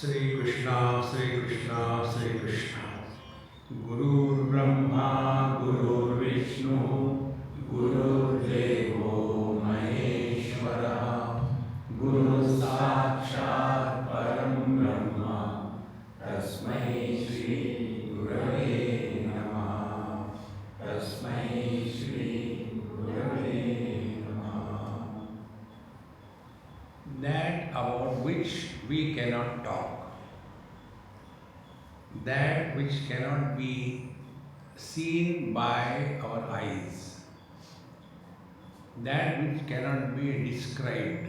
Sri Krishna, Sri Krishna, Sri Krishna. Guru Brahma, Guru Vishnu, Guru Devo Maheshwara, Guru Sakshat Param Brahma, Tasmai Shri Gurave Namaha, Tasmai Shri Gurave Namaha. That about which we cannot talk, that which cannot be seen by our eyes, that which cannot be described,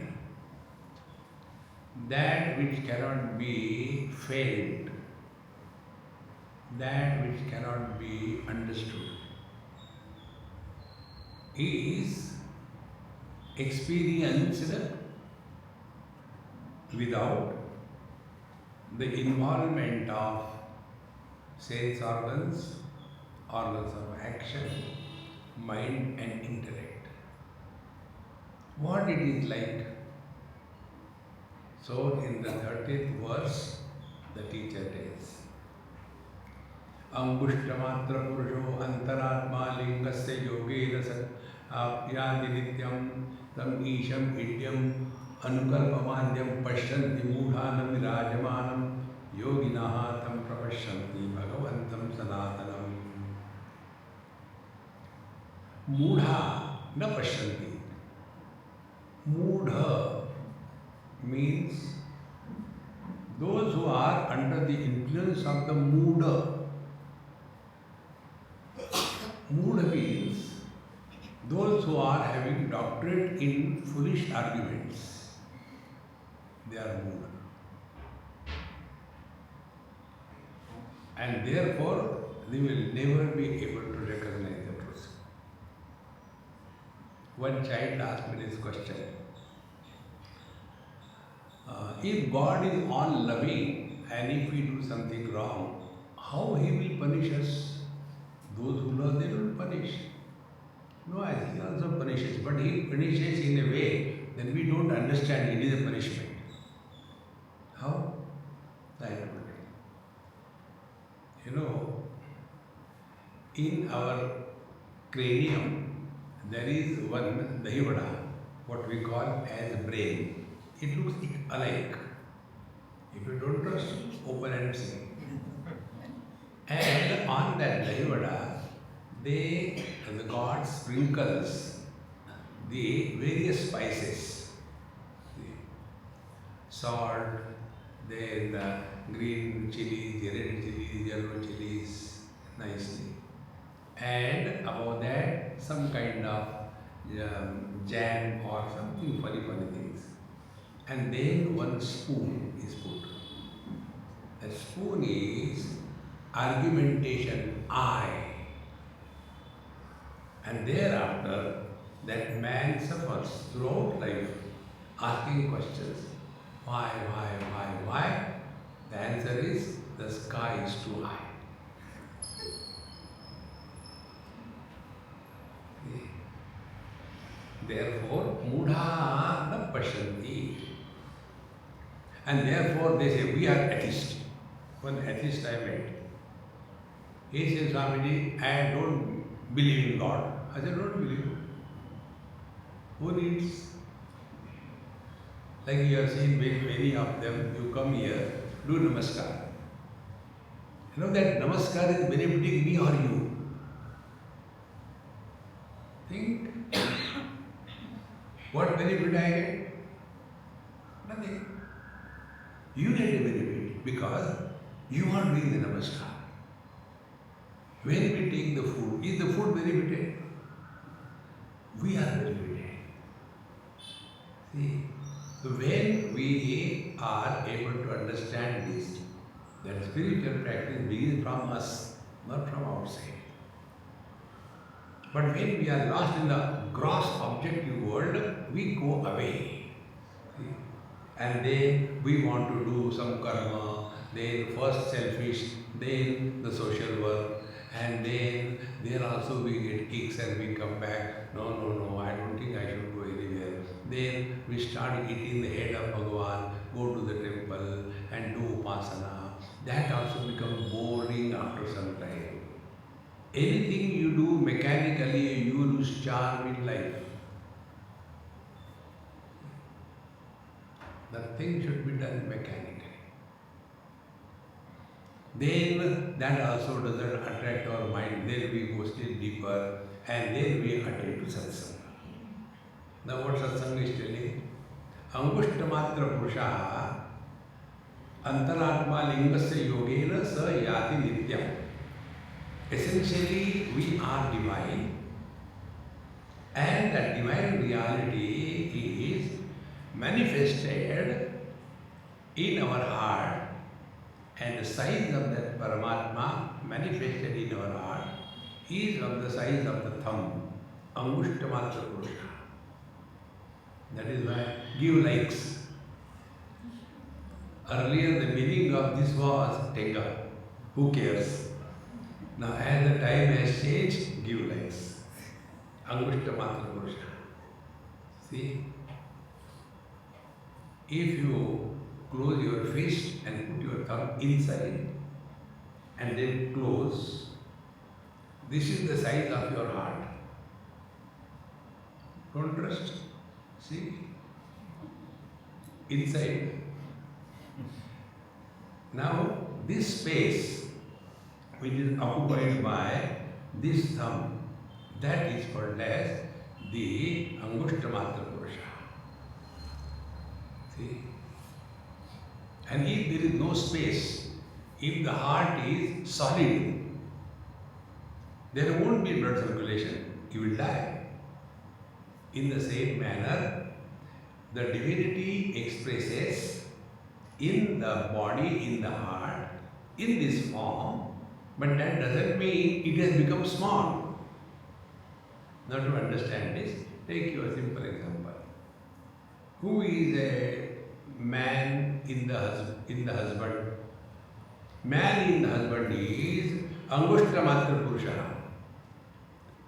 that which cannot be felt, that which cannot be understood, is experienced without the involvement of sense organs, organs of action, mind and intellect. What it is like? So in the 30th verse, the teacher tells, Angushtamatra Purusho Antaratma Lingasya Yogena Apyati Nityam Tam Isham Idyam Anukalpamanyam Pashyanti Mudhanam Virajamanam Yoginaha Tam Prapashyanti Bhagavantam Sanatanam. Mudha na Pashyanti. Mudha means those who are under the influence of the Mudha. Mudha means those who are having doctorate in foolish arguments. They are Mudha. And therefore, they will never be able to recognize the truth. One child asked me this question. If God is all loving and if we do something wrong, how He will punish us? Those who love, they don't punish. No, He also punishes, but He punishes in a way that we don't understand it is a punishment. How? I don't know. You know, in our cranium, there is one dahivada, what we call as brain. It looks alike. If you don't trust, open and see. And on that dahivada, the God sprinkles the various spices. Salt, then the green chilies, the red chilies, yellow chilies, nicely. And above that, some kind of jam or something funny things. And then one spoon is put. The spoon is argumentation, I. And thereafter, that man suffers throughout life asking questions. Why? The answer is, the sky is too high. Therefore, Mudha na Pashyanti. And therefore they say, we are atheists. One atheist I met. He says, Swamiji, I don't believe in God. I said, don't believe. Who needs? Like you have seen many of them, you come here, do namaskar. You know that namaskar is benefiting me or you? Think. What benefit I get? Nothing. You get a benefit because you are doing the namaskar. When we take the food, is the food benefited? We are benefited. See? So when we are able to understand this, that spiritual practice begins from us, not from outside. But when we are lost in the gross objective world, we go away. See? And then we want to do some karma, then first selfish, then the social work, and then there also we get kicks and we come back. No, no, no, I don't think I should go anywhere. Then we start eating the head of Bhagavan, go to the temple and do upasana. That also becomes boring after some time. Anything you do mechanically, you lose charm in life. Nothing should be done mechanically. Then that also doesn't attract our mind. Then we go still deeper and then we attend to satsang. Now what satsang is telling? Angushtamatra purusha antaratma lingasya yogena sa yati nityam. Essentially, we are divine, and that divine reality is manifested in our heart, and the size of that Paramatma manifested in our heart is of the size of the thumb, Angushtamatra Purusha. That is why give likes. Earlier the meaning of this was take up. Who cares? Now as the time has changed, give likes. Angushtamatra Purusha. See? If you close your fist and put your thumb inside and then close, this is the size of your heart. Don't trust. See? Inside. Now, this space which is occupied by this thumb, that is called as the Angushtamatra Purusha. See? And if there is no space, if the heart is solid, there won't be blood circulation, you will die. In the same manner, the divinity expresses in the body, in the heart, in this form, but that doesn't mean it has become small. Now to understand this, take you a simple example. Who is a man in the husband? Man in the husband is Angushtamatra Purusha.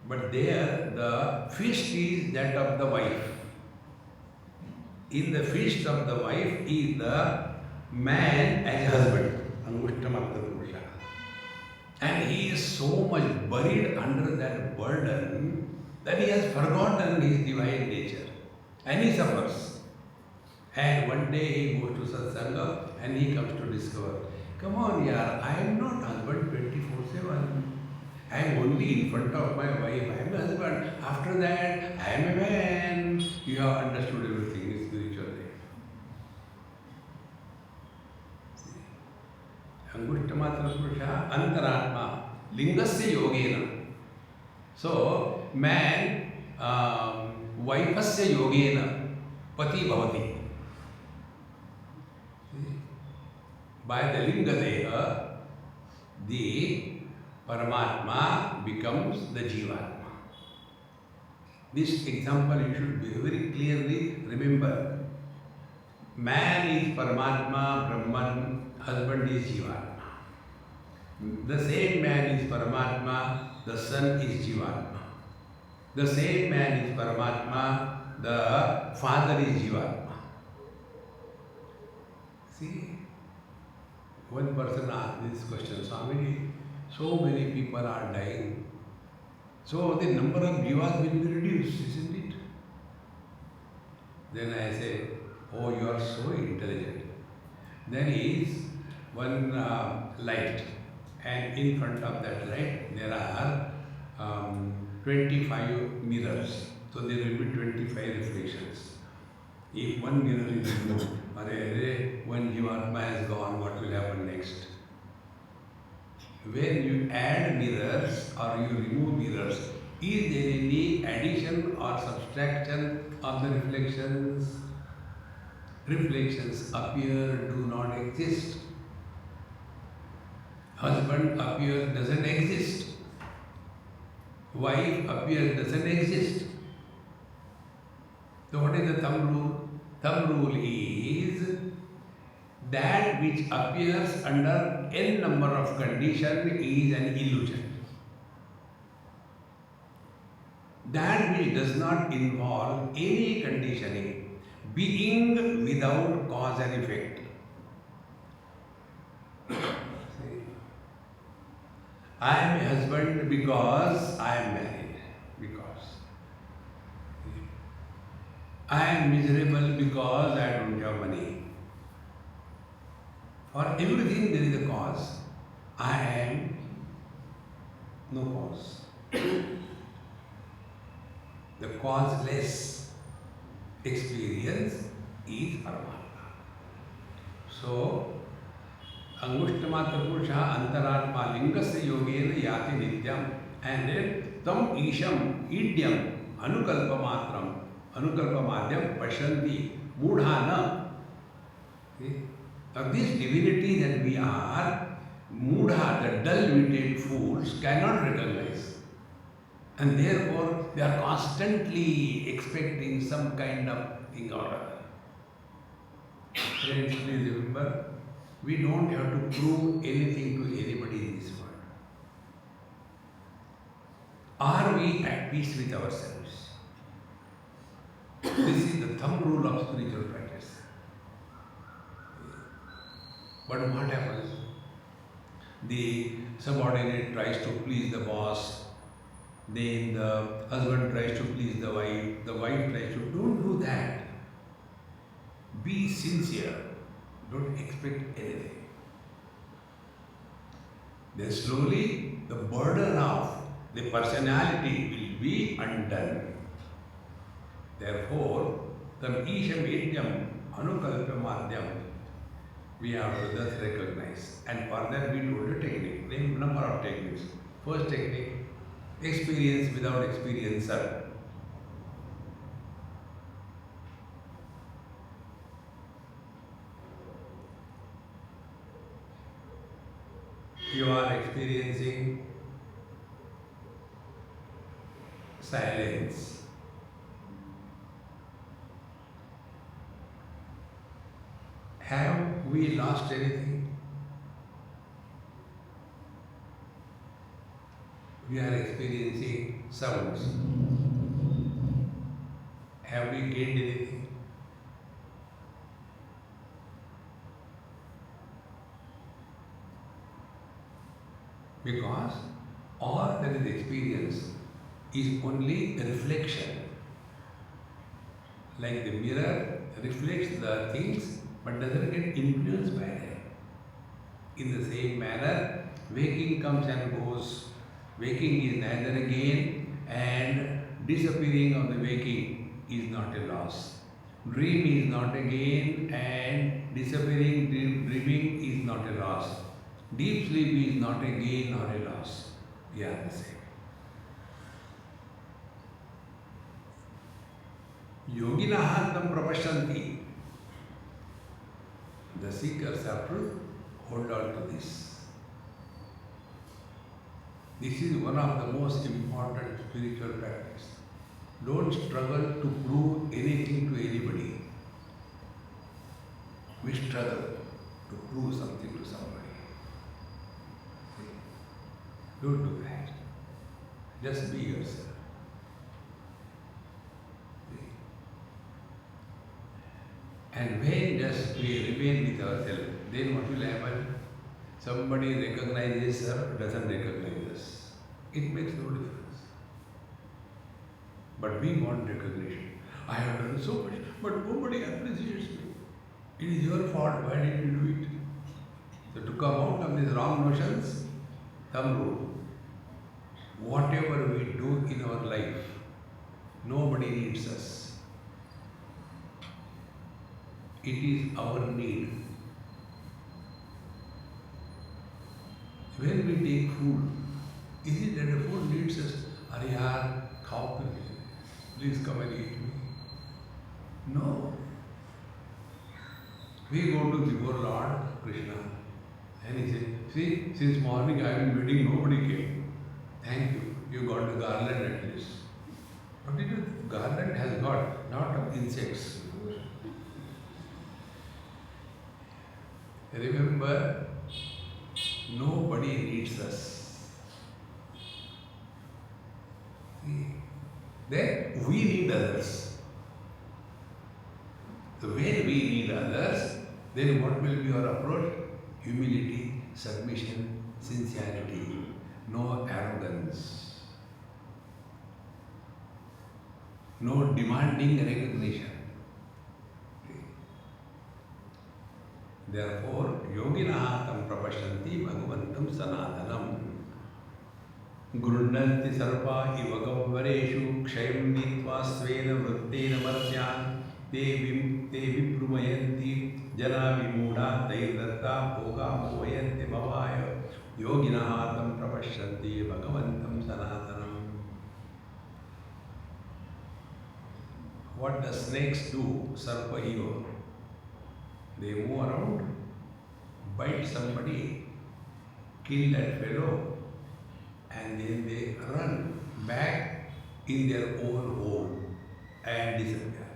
But there the fist is that of the wife. In the fist of the wife is the man as a husband, Angushtamatra Purusha. And he is so much buried under that burden that he has forgotten his divine nature. And he suffers. And one day he goes to satsanga and he comes to discover, come on yaar, I am not husband 24/7. I am only in front of my wife, I am a husband. After that, I am a man. You have understood everything spiritually. Angushtamatra Purusha, Antaratma, Lingasya Yogena. So, man, Vaipasya Yogena, Pati Bhavati. By the Linga Deha, the Paramatma becomes the Jivatma. This example you should very clearly remember. Man is Paramatma, Brahman, husband is Jivatma. The same man is Paramatma, the son is Jivatma. The same man is Paramatma, the father is Jivatma. See? One person asked this question, Swamiji, so many people are dying. So the number of jivas will be reduced, isn't it? Then I said, oh, you are so intelligent. There is one light, and in front of that light there are 25 mirrors. So there will be 25 reflections. If one mirror is removed, one jivatma has gone, what will happen next? When you add mirrors or you remove mirrors, is there any addition or subtraction of the reflections? Reflections appear, do not exist. Husband appears, doesn't exist. Wife appears, doesn't exist. So what is the thumb rule? Thumb rule is that which appears under n number of conditions is an illusion. That which does not involve any conditioning, being without cause and effect. I am a husband because I am married. Because I am miserable because I don't have money. For everything there is a cause. I am no cause. The causeless experience is Paramatma. So, Angushtamatra Purusha Antaratma Lingasya Yogena Yati Nityam, and then Tam Isham Idyam Anukalpa Matram Anukalpa Madhyam Pashanti Mudhana. Now this divinity that we are, Mudha, the dull-witted fools, cannot recognize. And therefore, they are constantly expecting some kind of thing or other. Friends, please remember, we don't have to prove anything to anybody in this world. Are we at peace with ourselves? This is the thumb rule of spiritual practice. But what happens? The subordinate tries to please the boss. Then the husband tries to please the wife tries to, don't do that. Be sincere, don't expect anything. Then slowly the burden of the personality will be undone. Therefore, the Isham Idyam Anukalpa Madhyam, we have to thus recognize. And further we do the technique, name number of techniques. First technique, experience without experiencer. You are experiencing silence. Have we lost anything? We are experiencing sounds. Have we gained anything? Because all that is experienced is only a reflection. Like the mirror reflects the things but doesn't get influenced by them. In the same manner, waking comes and goes. Waking is neither a gain and disappearing of the waking is not a loss. Dream is not a gain and disappearing dreaming is not a loss. Deep sleep is not a gain or a loss. We are the same. Yoginaha tam prapashanti. The seekers of truth hold on to this. This is one of the most important spiritual practice. Don't struggle to prove anything to anybody. We struggle to prove something to somebody. Don't do that. Just be yourself. And when just we remain with ourselves, then what will happen? Somebody recognizes us, doesn't recognize us. It makes no difference. But we want recognition. I have done so much, but nobody appreciates me. It is your fault. Why did you do it? So to come out of these wrong notions, thumb rule. Whatever we do in our life, nobody needs us. It is our need. When we take food, is it that the food needs us? Are yaar, khao pe, please come and eat me. No. We go to before Lord Krishna and he said, see, since morning I have been waiting, nobody came. Thank you. You got the garland at least. What did you? Garland has got. lot of insects. Remember, nobody needs us. Then we need others. So when we need others, then what will be our approach? Humility, submission, sincerity, no arrogance, no demanding recognition. Therefore, yoginaha tam prapashyanti bhagavantam sanatanam. Grunanti sarva iva gavvareshu kshayam nitva svena vrittena marsyan te viprumayanti jana vimuda daidatta bhoga mohayanti bhavaya yoginaha tam prapashyanti bhagavantam sanatanam. What the snakes do, sarpa eva? They move around, bite somebody, kill that fellow, and then they run back in their own hole and disappear.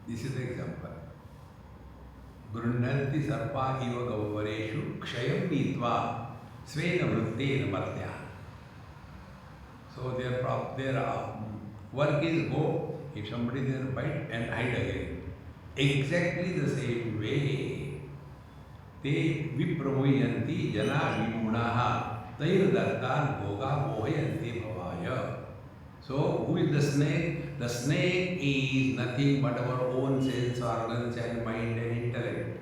This is the example. Grunanti sarpa iva gavvareshu kshayam nitva svena vrittena martya. So their work is go, if somebody there bite and hide again. Exactly the same way, te vipramoyanti jana vimunaha tairdattan bhoga mohayanti bhavaya. So, who is the snake? The snake is nothing but our own sense organs and mind and intellect.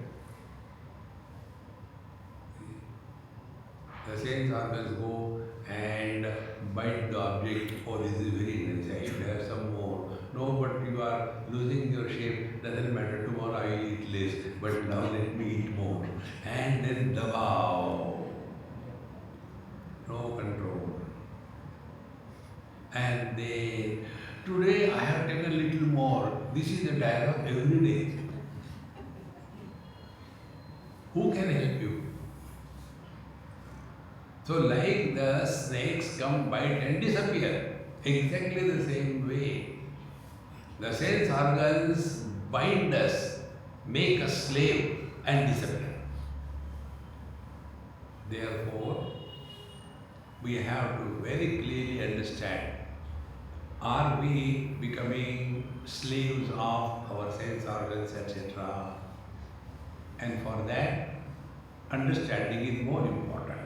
The sense organs go and bite the object. Oh, this is very nice, I should have some more. No, but you are losing your shape, doesn't matter, tomorrow I will eat less, but now let me eat more. And then dabao. No control. And then, today I have taken a little more. This is the dialogue every day. Who can help you? So like the snakes come, bite and disappear. Exactly the same way. The sense organs bind us, make us slave and disappear. Therefore, we have to very clearly understand, are we becoming slaves of our sense organs, etc.? And for that, understanding is more important.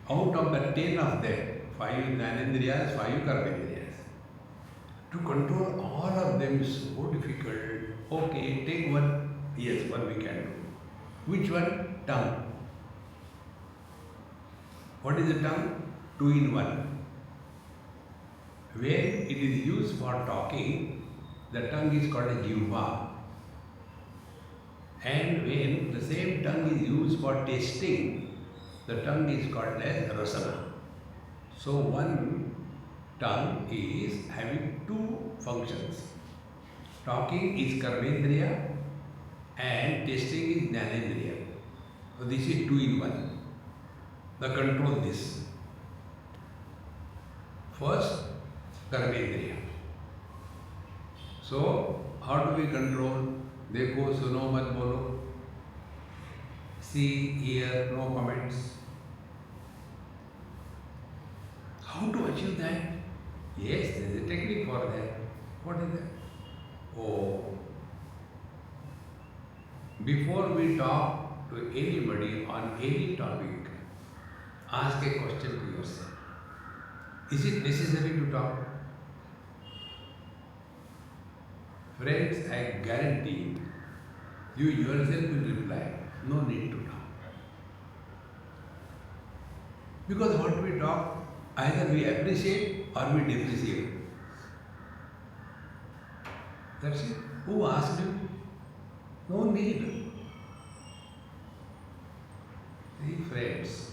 Out of the 10 of them, 5 Jnanendriyas, 5 Karmendriyas. To control all of them is so difficult. Okay, take one. Yes, one we can do. Which one? Tongue. What is the tongue? 2 in 1. When it is used for talking, the tongue is called a jivva. And when the same tongue is used for tasting, the tongue is called as rasana. So one tongue is having 2 functions. Talking is karmendriya and tasting is jnanendriya. So this is 2 in 1. The control this. First, karmendriya. So how do we control? Dekho, suno, mat bolo. See, hear, no comments. How to achieve that? Yes, there is a technique for that. What is that? Oh, before we talk to anybody on any topic, ask a question to yourself. Is it necessary to talk? Friends, I guarantee you yourself will reply, no need to talk. Because what we talk, either we appreciate or we depreciate. That's it. Who asked you? No need. See, friends,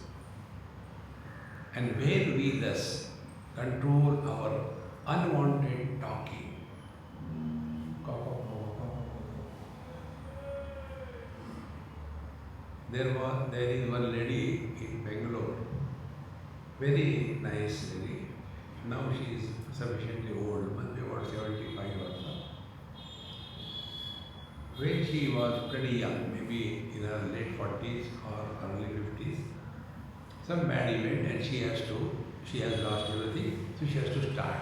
and when we thus control our unwanted talking, there is one lady in Bangalore, very nice lady. Now she is sufficiently old, must be about 75 or so. When she was pretty young, maybe in her late 40s or early 50s, some bad event and she has lost everything, so she has to start.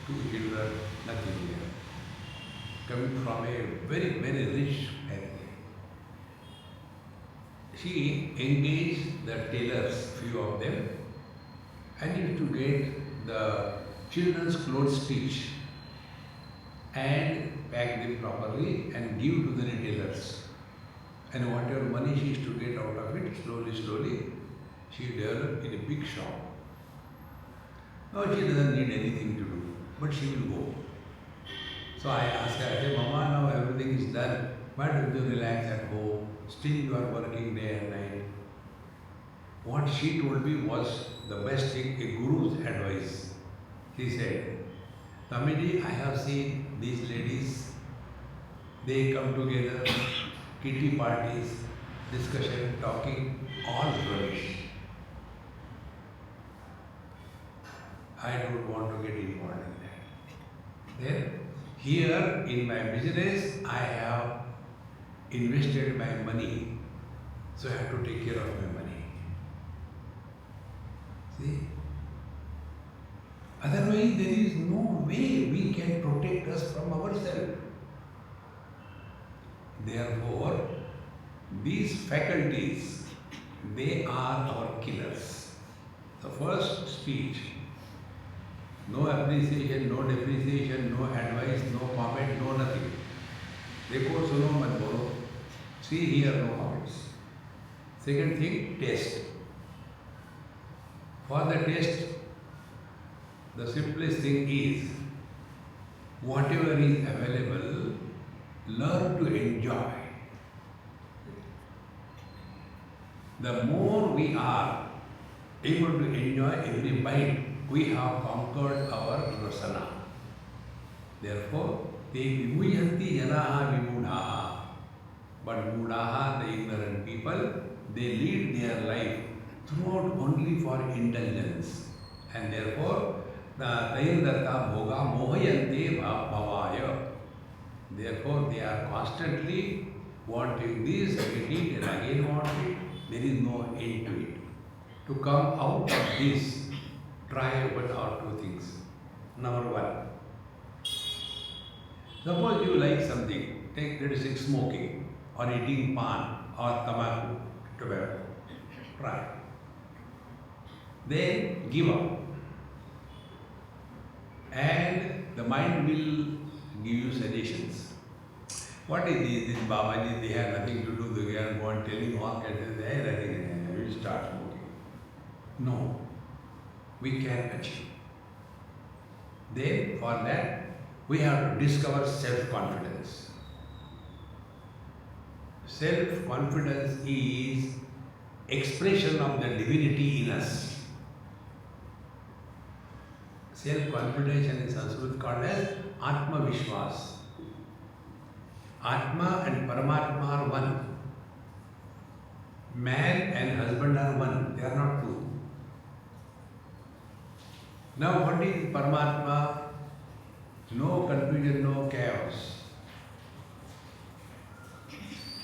2 children, nothing there. Coming from a very, very rich family. She engaged the tailors, few of them, and used to get the children's clothes stitched and pack them properly and give to the retailers. And whatever money she used to get out of it, slowly, she developed in a big shop. Now she doesn't need anything to do, but she will go. So I asked her, I said, Mama, now everything is done. Why don't you relax at home? Still you are working day and night. What she told me was the best thing, a guru's advice. She said, Tamiji, I have seen these ladies, they come together, kitty parties, discussion, talking, all rubbish. I don't want to get involved in that. Then, here in my business, I have invested my money, so I have to take care of my money. See? Otherwise, there is no way we can protect us from ourselves. Therefore, these faculties, they are our killers. The first speech, no appreciation, no depreciation, no advice, no comment, no nothing. Dekho, suno, mat bolo. See here, no comments. Second thing, test. For the test, the simplest thing is, whatever is available, learn to enjoy. The more we are able to enjoy every bite, we have conquered our rasana. Therefore, te vimuyanti janaha vimudhaha. But mudaha, the ignorant people, they lead their life throughout only for indulgence. And therefore, the tairdatta bhoga mohayante bhavaya. Therefore, they are constantly wanting this, get it, and again want it. There is no end to it. To come out of this, try one or two things. Number one, suppose you like something, take let us say smoking or eating pan or tobacco. Try. Then give up. And the mind will give you suggestions. What is this Babaji, they have nothing to do, they are going telling all kinds of things, we will start smoking. No, we can achieve. Then for that, we have to discover self-confidence. Self-confidence is expression of the divinity in us. Self-confidence in Sanskrit called as Atma Vishwas. Atma and Paramatma are one. Man and husband are one, they are not two. Now what is Paramatma? No confusion, no chaos.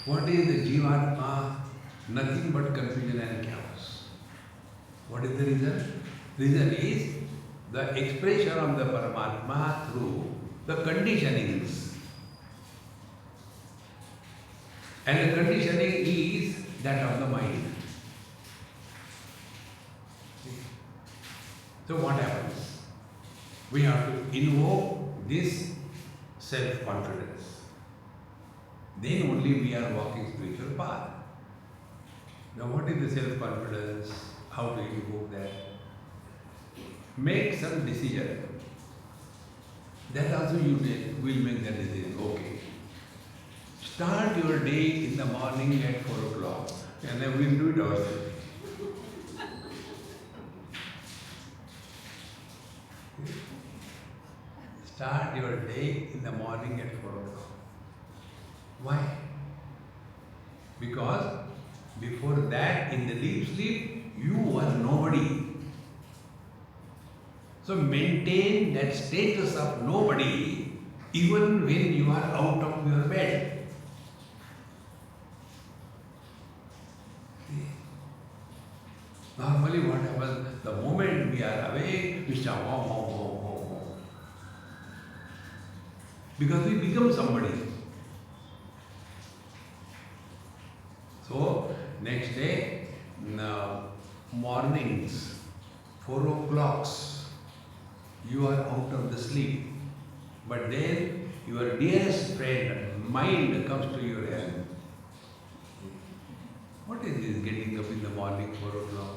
What is the Jivatma? Nothing but confusion and chaos. What is the reason? Reason is the expression of the Paramatma through the conditionings. And the conditioning is that of the mind. So what happens? We have to invoke this self-confidence. Then only we are walking spiritual path. Now what is the self-confidence? How to invoke that? Make some decision. That also you will make that decision. Okay. Start your day in the morning at 4 o'clock and then we will do it ourselves. Start your day in the morning at 4 o'clock. Why? Because before that, in the deep sleep, you were nobody. So maintain that status of nobody even when you are out of your bed. Normally what happens, the moment we are awake, we start home. Because we become somebody. So, next day, mornings, 4 o'clock, you are out of the sleep. But then your dearest friend, mind comes to your help. What is this getting up in the morning, 4 o'clock?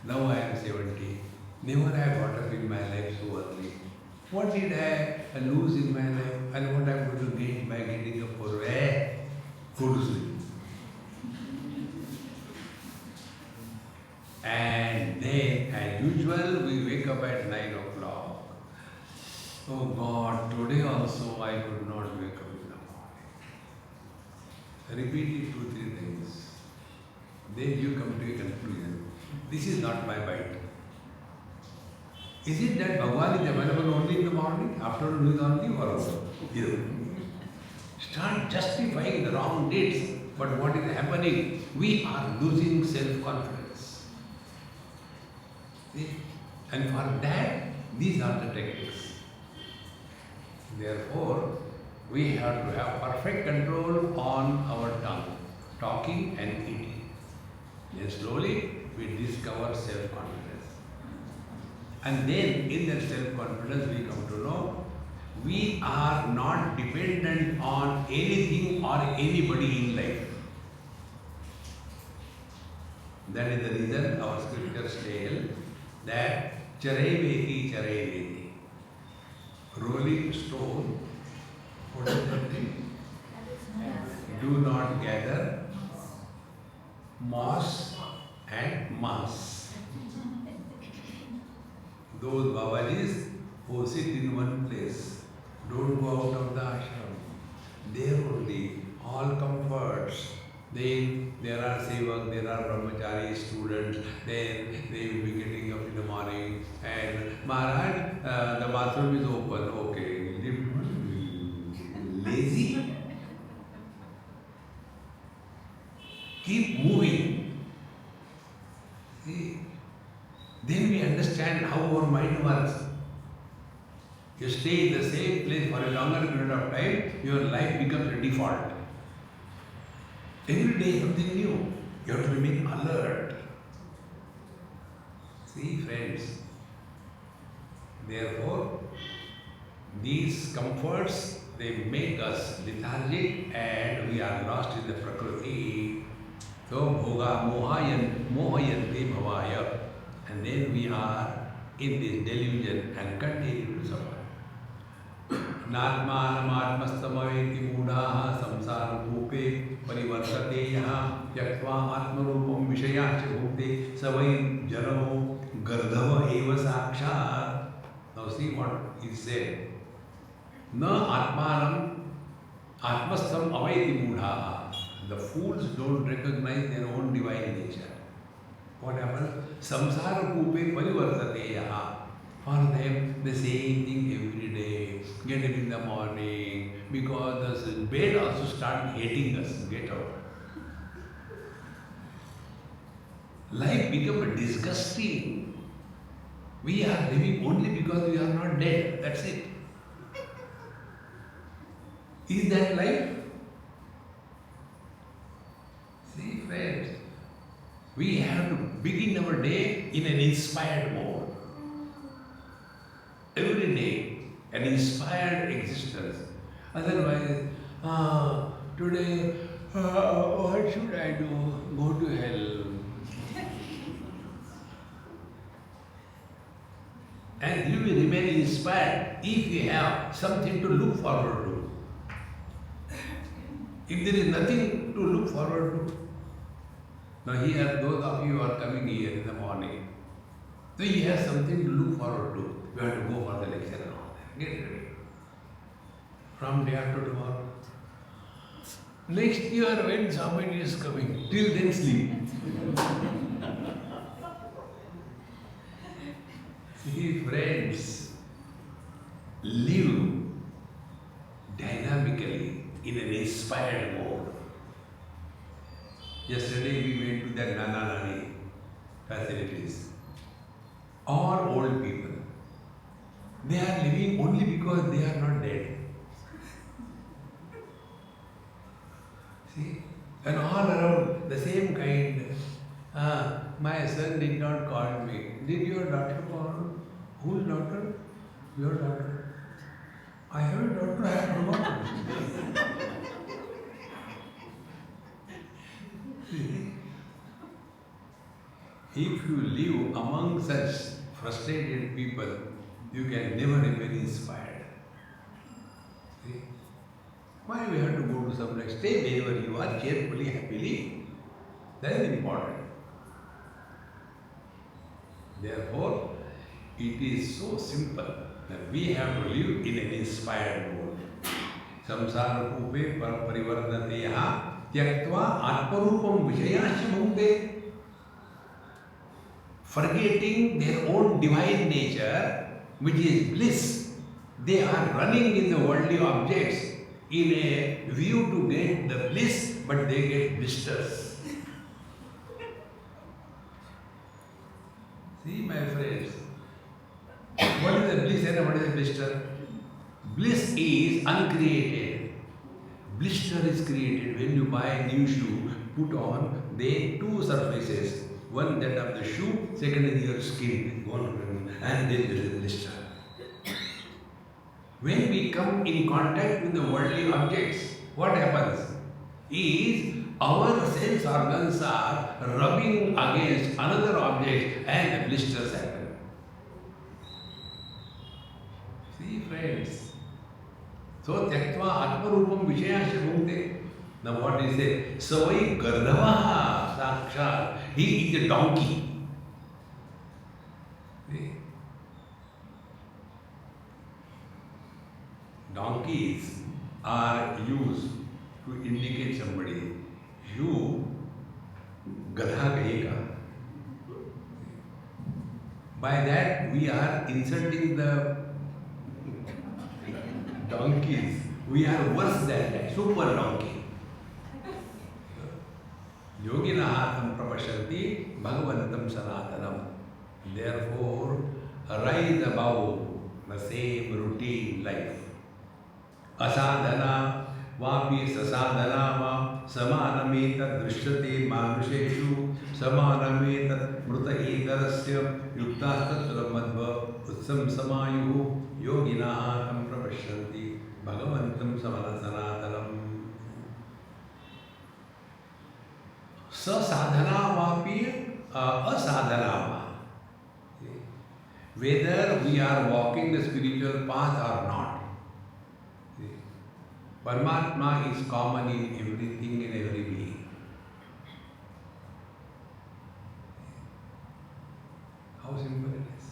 Now I am 70. Never I have got up in my life so early. What did I lose in my life and what I am going to gain by getting up for go to sleep? And then, as usual, we wake up at 9 o'clock. Oh God, today also I could not wake up in the morning. Repeat it 2-3 times. Then you come to a conclusion. This is not my bite. Is it that Bhagavan is available only in the morning, afternoon is only, or either? Start justifying the wrong deeds. But what is happening? We are losing self-confidence. See? And for that, these are the techniques. Therefore, we have to have perfect control on our tongue, talking and eating. Then slowly, we discover self-confidence. And then in that self-confidence we come to know we are not dependent on anything or anybody in life. That is the reason our scriptures tell that Chareveti Chareveti. Rolling stone, what is that thing? Do not gather moss and mass. Those Babajis who sit in one place, don't go out of the ashram. There only, all comforts. Then there are sevak, there are brahmachari students, then they will be getting up in the morning and Maharaj, the bathroom is open, okay. Lazy. Keep moving. See? Then we understand how our mind works. You stay in the same place for a longer period of time, your life becomes a default. Every day something new. You have to remain alert. See, friends. Therefore, these comforts, they make us lethargic and we are lost in the prakriti. So, bhoga mohayante bhavaya. And then we are in this delusion and continue to suffer. Natmanam mudaha samsara bhupe parivartate yaha yaktva atmarupam vishayach bhukte savai janamo gardhava eva sakshat. Now see what is said. Na atmanam atmastam avaiti mudaha. The fools don't recognize their own divine nature. What happens? Samsara bhupe parivartate yaha. For them, the same thing every day. Get up in the morning, because the bed also starts hating us. Get out. Life becomes disgusting. We are living only because we are not dead. That's it. Is that life? See, friends, we have to begin our day in an inspired mode. Every day, an inspired existence. Otherwise, today, what should I do? Go to hell. And you will remain inspired if you have something to look forward to. If there is nothing to look forward to, now here, those of you who are coming here in the morning, so you have something to look forward to. You have to go for the lecture and all that. Get ready. From day after tomorrow. Next year when somebody is coming, till then sleep. See, friends, inspired mode. Yesterday we went to the Nana Nani facilities. All old people. They are living only because they are not dead. See? And all around the same kind. My son did not call me. Did your daughter call? Whose daughter? Your daughter. I have a daughter, I have forgotten. If you live among such frustrated people, you can never remain inspired. See? Why we have to go to some place? Stay wherever you are, cheerfully, happily. That is important. Therefore, it is so simple that we have to live in an inspired mode. Samsara kupe parivardate yaha tyaktva atmarupam vishayasya bhunte. Forgetting their own divine nature, which is bliss, they are running in the worldly objects in a view to get the bliss, but they get blisters. See, my friends, what is the bliss and what is the blister? Bliss is uncreated. Blister is created. When you buy a new shoe, put on, then two surfaces. One that of the shoe, second is your skin, and then there is a blister. When we come in contact with the worldly objects, what happens? Is our sense organs are rubbing against another object and the blisters happen. See, friends. So, tyaktva atmarupam vishayasya bhunte. Now what is it? Savai gardhavaha sakshat. He is a donkey. See? Donkeys are used to indicate somebody. You gadha kahega. By that we are insulting the donkeys. We are worse than that, super donkey. Yoginaha prapashanti bhagavantam sanatanam. Therefore, rise above the same routine life. Asadhana vapi sasadhana va samanameta drishyate manusheshu samanameta mruta ekarasya yuktastatra madhva utsam samayuhu yoginaha tam prapashanti bhagavantam sanatanam. Sasadhana vapi asadhana va. Whether we are walking the spiritual path or not, Paramatma is common in everything and every being. How simple it is.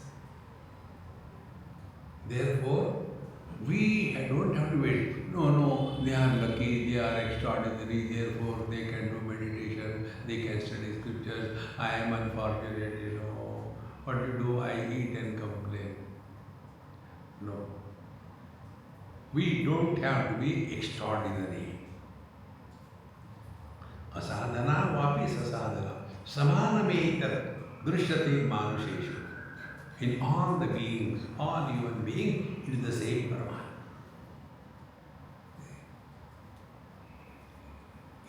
Therefore, we don't have to wait. No, they are lucky, they are extraordinary, therefore they can do meditation, they can study scriptures. I am unfortunate, What do? I eat and complain. No. We don't have to be extraordinary. Asadhana vapi sasadhana. Samanameta drishyate manusheshu. In all the beings, all human beings, it is the same Paramatma.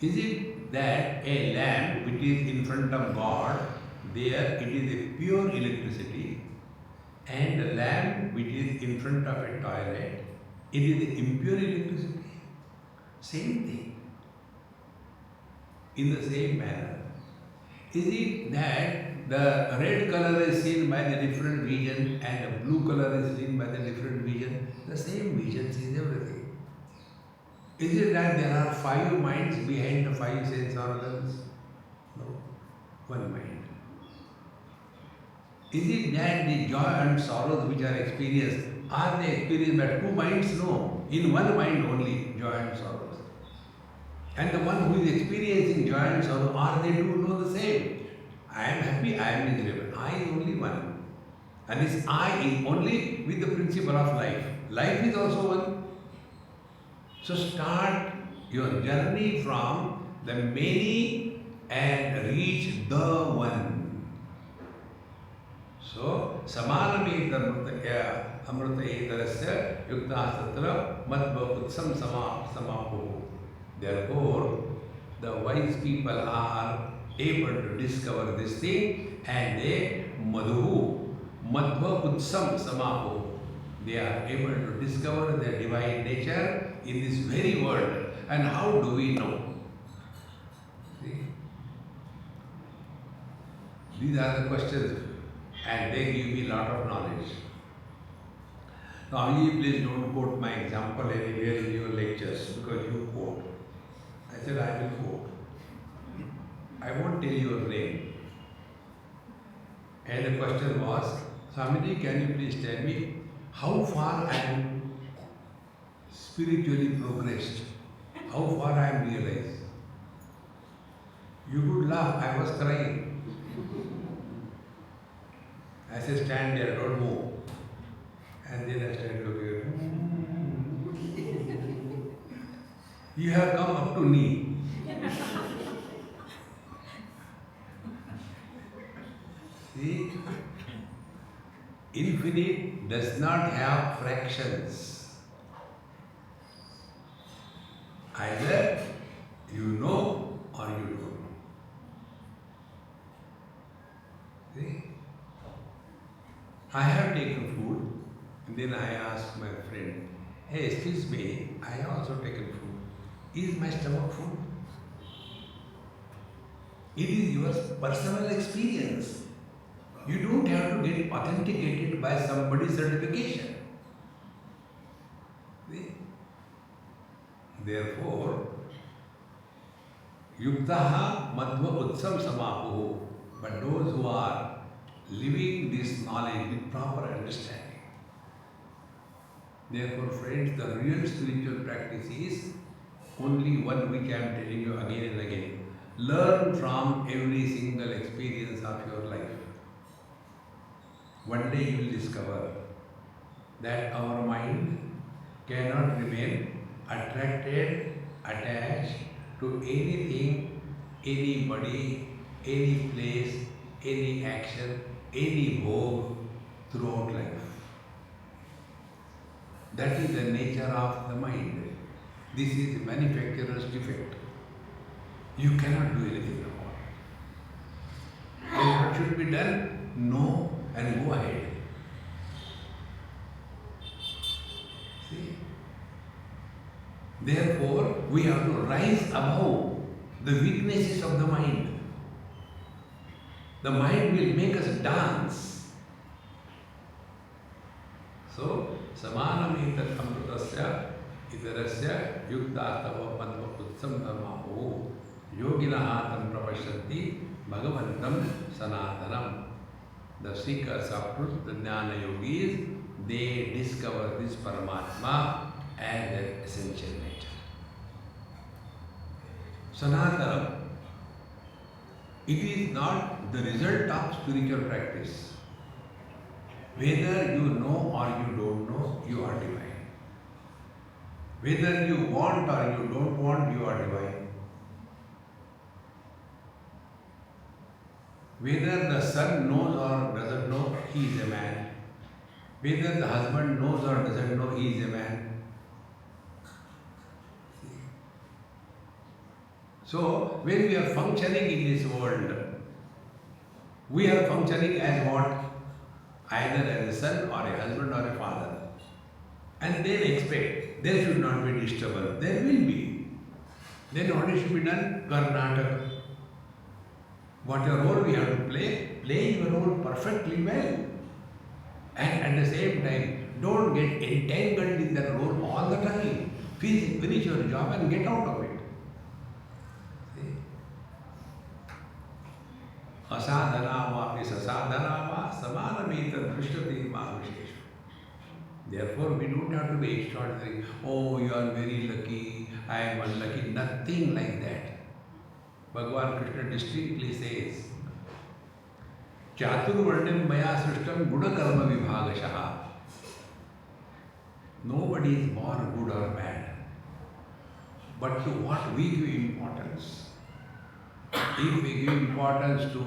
Is it that a lamp which is in front of God, there it is a pure electricity, and a lamp which is in front of a toilet, it is impure electricity? Same thing. In the same manner. Is it that the red color is seen by the different vision and the blue color is seen by the different vision? The same vision sees everything. Is it that there are 5 minds behind the 5 sense organs? No. One mind. Is it that the joy and sorrows which are experienced, are they experienced by 2 minds? No. In one mind only, joy and sorrows. And the one who is experiencing joy and sorrow, are they to know the same? I am happy, I am miserable. I is only one. And this I is only with the principle of life. Life is also one. So start your journey from the many and reach the one. So, samanameta amrita etarasya yuktasatra madhva utsam samapo. Therefore, the wise people are able to discover this thing and they madhva utsam samapo. They are able to discover their divine nature in this very world. And how do we know? See? These are the questions and they give me a lot of knowledge. Now, please don't quote my example anywhere in your lectures because you quote. I said I will quote. I won't tell your name. And the question was, Swamiji, can you please tell me how far I am spiritually progressed? How far I am realized? You could laugh, I was crying. I said, stand there, don't move. And then I started looking at you. You have come up to knee. See? Infinite does not have fractions. Either you know or you don't know. See? I have taken food and then I asked my friend, hey, excuse me, I also taken food. Is my stomach full? It is your personal experience. You don't have to get authenticated by somebody's certification. See? Therefore, yuktaha madhva utsam samapo. But those who are living this knowledge with proper understanding. Therefore, friends, the real spiritual practice is only one which I am telling you again and again. Learn from every single experience of your life. One day you will discover that our mind cannot remain attracted, attached to anything, anybody, any place, any action, any bhog throughout life. That is the nature of the mind. This is the manufacturer's defect. You cannot do anything about it. And what should be done? No, and go ahead. See? Therefore, we have to rise above the weaknesses of the mind. The mind will make us dance. So, samanam etat amrutasya itarasya yuktatava padma utsam dharmaho yoginaha tam prapashyanti bhagavantam sanatanam. The seekers of truth, the jnana yogis, they discover this Paramatma as their essential nature. Sanatanam. It is not the result of spiritual practice. Whether you know or you don't know, you are divine. Whether you want or you don't want, you are divine. Whether the son knows or doesn't know, he is a man. Whether the husband knows or doesn't know, he is a man. So, when we are functioning in this world, we are functioning as what? Either as a son or a husband or a father. And then expect there should not be disturbance. There will be. Then what should be done? Karnataka. Whatever role we have to play your role perfectly well. And at the same time, don't get entangled in that role all the time. Finish your job and get out of it. Asadhanava is asadhanava samanameta drishtati mahvisheshu. Therefore, we don't have to be extraordinary. Oh, you are very lucky, I am unlucky. Nothing like that. Bhagavan Krishna distinctly says, Chaturvarnam maya srishtam gunakarma vibhagashaha. Nobody is born good or bad. but to what we give importance. If we give importance to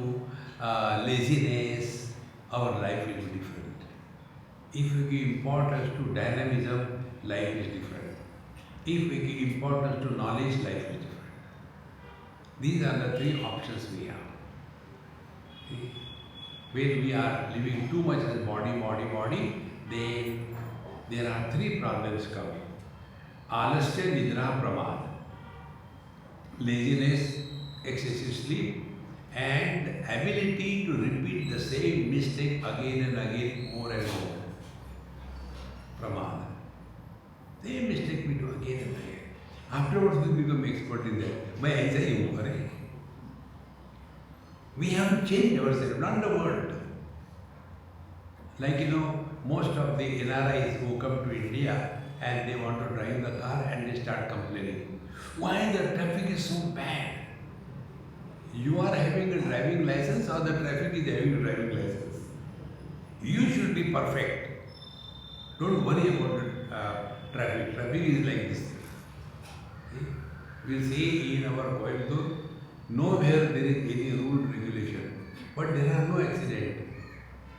laziness, our life will be different. If we give importance to dynamism, life is different. If we give importance to knowledge, life is different. These are the three options we have. See? When we are living too much as body, then there are three problems coming. Alasya, nidra, pramad. Laziness, excessive sleep, and ability to repeat the same mistake again and again, more and more. Pramad. Same mistake we do again and again. Afterwards we become expert in that. By anxiety, we have to change ourselves, not the world. Like most of the NRIs who come to India and they want to drive the car and they start complaining. Why the traffic is so bad? You are having a driving license or the traffic is having a driving license? You should be perfect. Don't worry about the traffic. Traffic is like this. We will see in our Coimbatore, nowhere there is any rule regulation. But there are no accidents.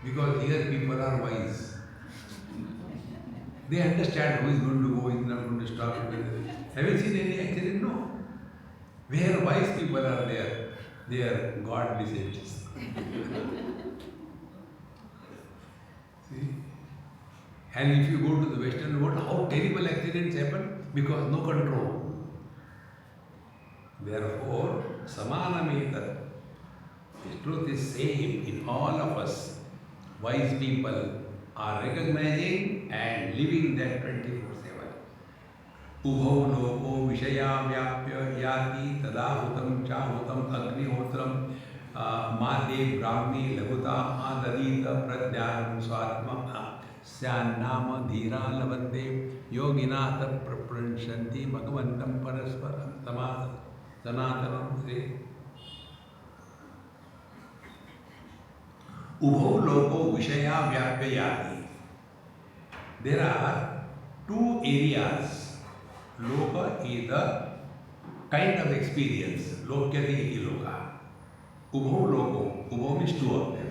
Because here people are wise. They understand who is going to go, who is not going to stop. Have you seen any accident? No. Where wise people are there, they are God disciples. See? And if you go to the Western world, how terrible accidents happen? Because no control. Therefore, samanam. The truth is same in all of us. Wise people are recognizing and living that 24/7. Ubhau loko vishaya vyapya yati tadahutam chahutam agnihotram made brahmi lagutam adadita pradyanam swatma syannama dhira lavante yoginata prapranshanti bhagavantam parasparam sanatanam. Ubhau loko vishaya vyapyayati. There are two areas. Loka is the kind of experience. Lokyati iti loka. Ubhau loko. Ubhau means two of them.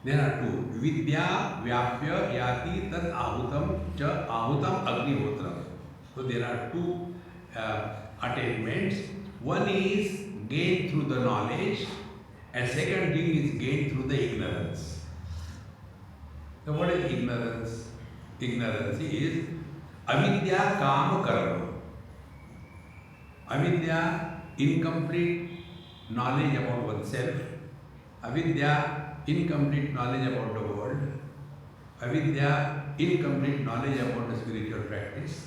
There are two. Vidya vyapya yati tat ahutam cha ahutam agnihotram. So there are two attainments. One is gained through the knowledge. And second thing is gained through the ignorance. So what is ignorance? Ignorance is avidya kama karma. Avidya, incomplete knowledge about oneself. Avidya, incomplete knowledge about the world. Avidya, incomplete knowledge about the spiritual practice.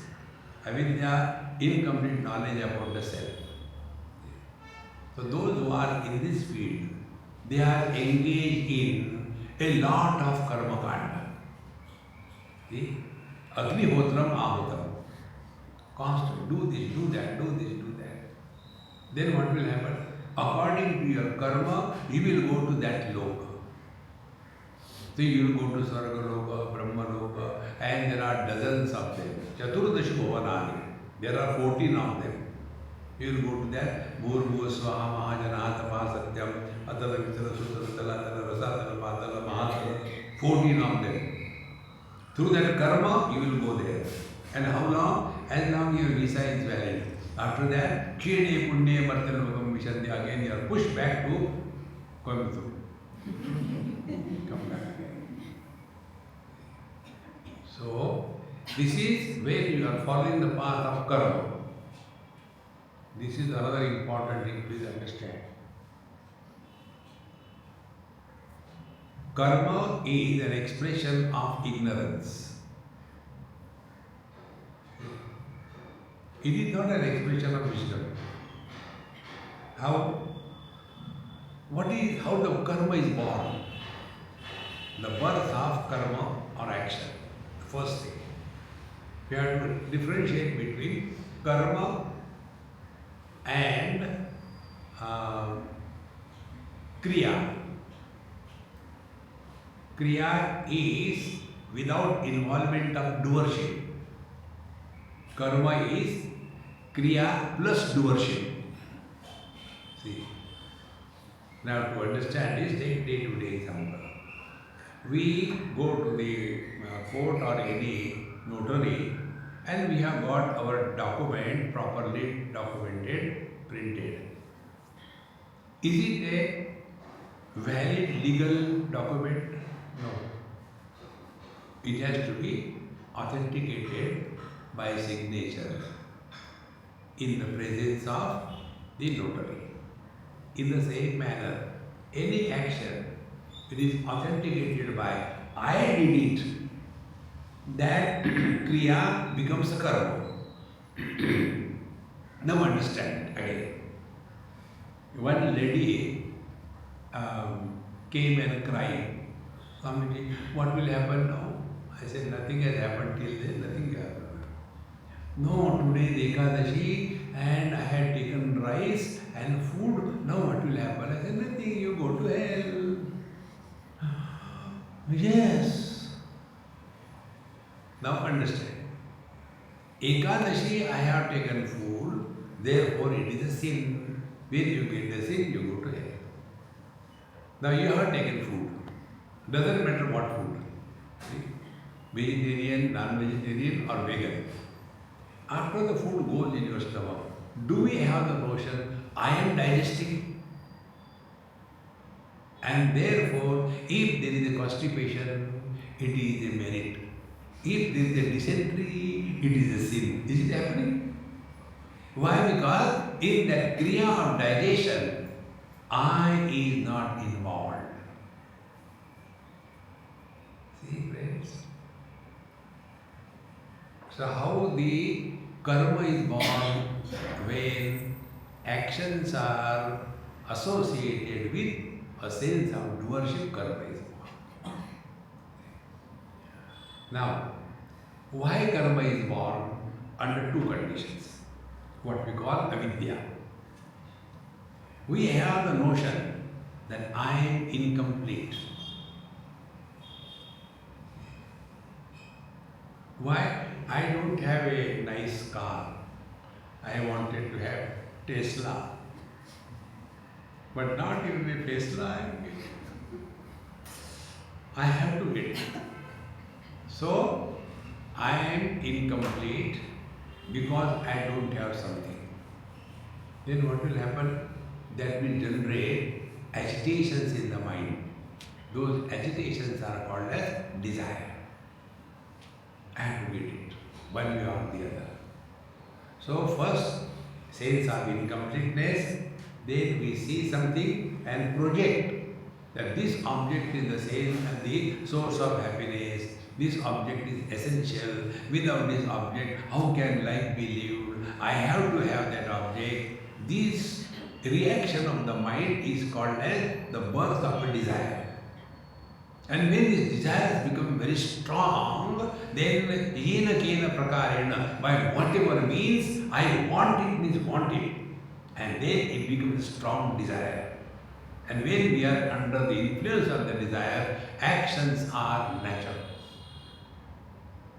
Avidya, incomplete knowledge about the self. So those who are in this field, they are engaged in a lot of karma kanda. See? Agnihotram ahutam. Constant. Do this, do that, do this, do that. Then what will happen? According to your karma, you will go to that loka. So you will go to Sarga Loka, Brahma Loka, and there are dozens of them. Chaturdash Bhavanani. There are 14 of them. You will go to that. Bhurbhuva Swaha Mahajana Tapa Satyam Atala Vitala Sutala Tala Rasatala Patala Mahatala. 14 of them. Through that karma, you will go there. And how long? As long your visa is valid. After that, Kshene Punye Martanokam Vishandi, again you are pushed back to Coimbatore. Come back again. So, this is where you are following the path of karma. This is another important thing, please understand. Karma is an expression of ignorance. It is not an expression of wisdom. How the karma is born? The birth of karma or action. The first thing. We have to differentiate between karma and kriya. Kriya is without involvement of doership. Karma is Kriya plus doership. See. Now to understand this, take day-to-day example. We go to the court or any notary and we have got our document properly documented, printed. Is it a valid legal document? No. It has to be authenticated by signature in the presence of the notary. In the same manner, any action it is authenticated by I did it, that kriya becomes a karma. Now understand again. One lady came and cried, Swamiji, what will happen now? I said, nothing has happened till then, nothing happened. No, today is Ekadashi and I had taken rice and food, now what will happen? I said, nothing, you go to hell. Yes. Now understand. Ekadashi, I have taken food, therefore it is a sin. When you get the sin, you go to hell. Now you have taken food. Doesn't matter what food. See? Vegetarian, non-vegetarian or vegan. After the food goes in your stomach, do we have the notion, I am digesting? And therefore, if there is a constipation, it is a merit. If there is a dysentery, it is a sin. Is it happening? Why? Because in that kriya of digestion, I is not involved. See, friends? So how the karma is born when actions are associated with a sense of doership, karma is born. Now, why karma is born? Under two conditions. What we call avidya. We have the notion that I am incomplete. Why? I don't have a nice car. I wanted to have Tesla. But not even a Tesla I have to get it. So, I am incomplete because I don't have something. Then what will happen? That will generate agitations in the mind. Those agitations are called as desire. I have to get it, one way or the other. So first, sense of incompleteness, then we see something and project that this object is the same as the source of happiness. This object is essential. Without this object, how can life be lived? I have to have that object. This reaction of the mind is called as the birth of a desire. And when this desire becomes very strong, then yena kena prakarena, by whatever means, I want it means want it. And then it becomes a strong desire. And when we are under the influence of the desire, actions are natural.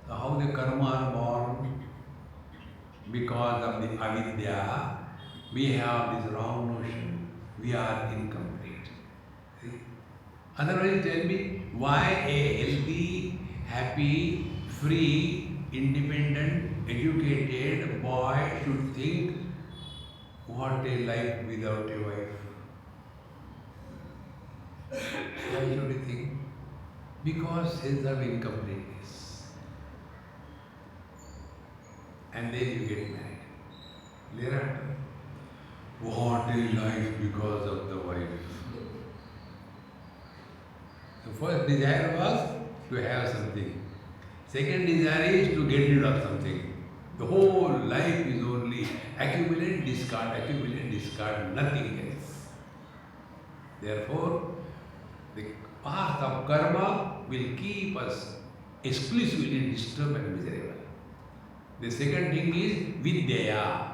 So how the karma are born? Because of the avidya, we have this wrong notion. We are incomplete. See? Otherwise, tell me, why a healthy, happy, free, independent, educated boy should think, what a life without a wife? Why should he think? Because sense of incompleteness. And then you get married. Thereafter, what a life because of the wife. The first desire was to have something. Second desire is to get rid of something. The whole life is only accumulate, discard, nothing else. Therefore, the path of karma will keep us exclusively disturbed and miserable. The second thing is vidya.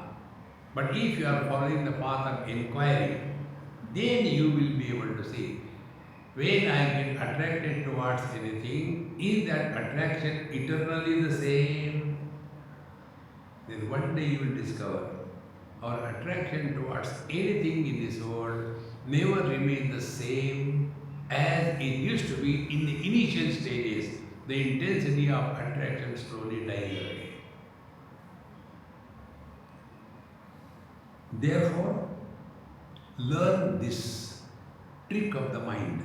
But if you are following the path of inquiry, then you will be able to see, when I get attracted towards anything, is that attraction eternally the same? then one day you will discover our attraction towards anything in this world never remains the same as it used to be in the initial stages. The intensity of attraction slowly dies away. Therefore, learn this trick of the mind,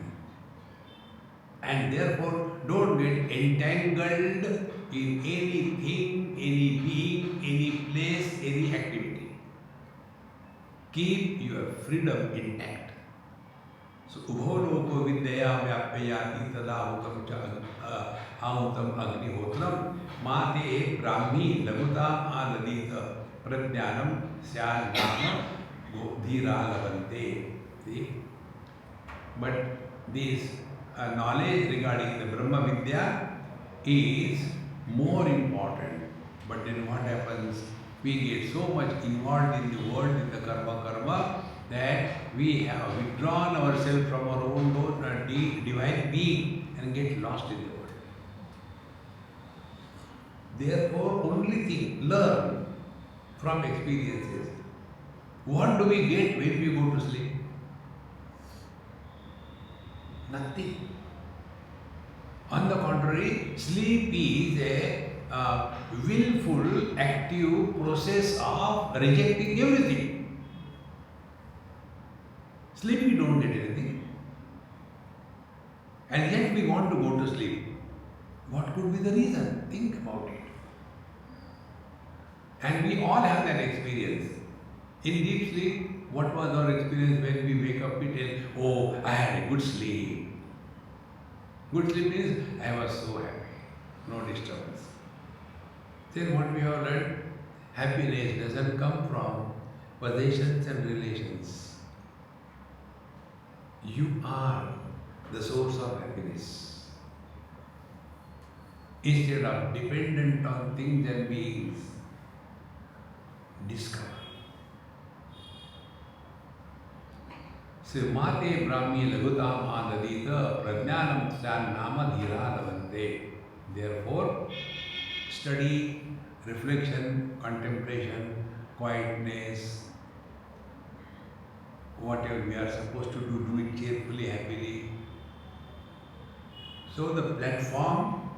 and therefore don't get entangled in anything, any being, any place, any activity. Keep your freedom intact. So, ubho loko vidyaya vyapyayati tadahutam cha ahutam agnihotram mate brahmi lagutam anadita pradnyanam syannama dhira lavante. See? But this knowledge regarding the Brahma Vidya is more important. But then what happens? We get so much involved in the world, in the karma, that we have withdrawn ourselves from our own divine being and get lost in the world. Therefore, only thing, learn from experiences. What do we get when we go to sleep? Nothing. On the contrary, sleep is a willful, active process of rejecting everything. Sleep, we don't get anything. And yet we want to go to sleep. What could be the reason? Think about it. And we all have that experience. In deep sleep, what was our experience when we wake up? We tell, oh, I had a good sleep. Good sleep means I was so happy, no disturbance. Then what we have learned, happiness doesn't come from possessions and relations. You are the source of happiness. Instead of dependent on things and beings, discover. So, mate brahmi lagutam anadita pradnyanam syannama dhira lavante. Therefore, study, reflection, contemplation, quietness, whatever we are supposed to do it cheerfully, happily. So the platform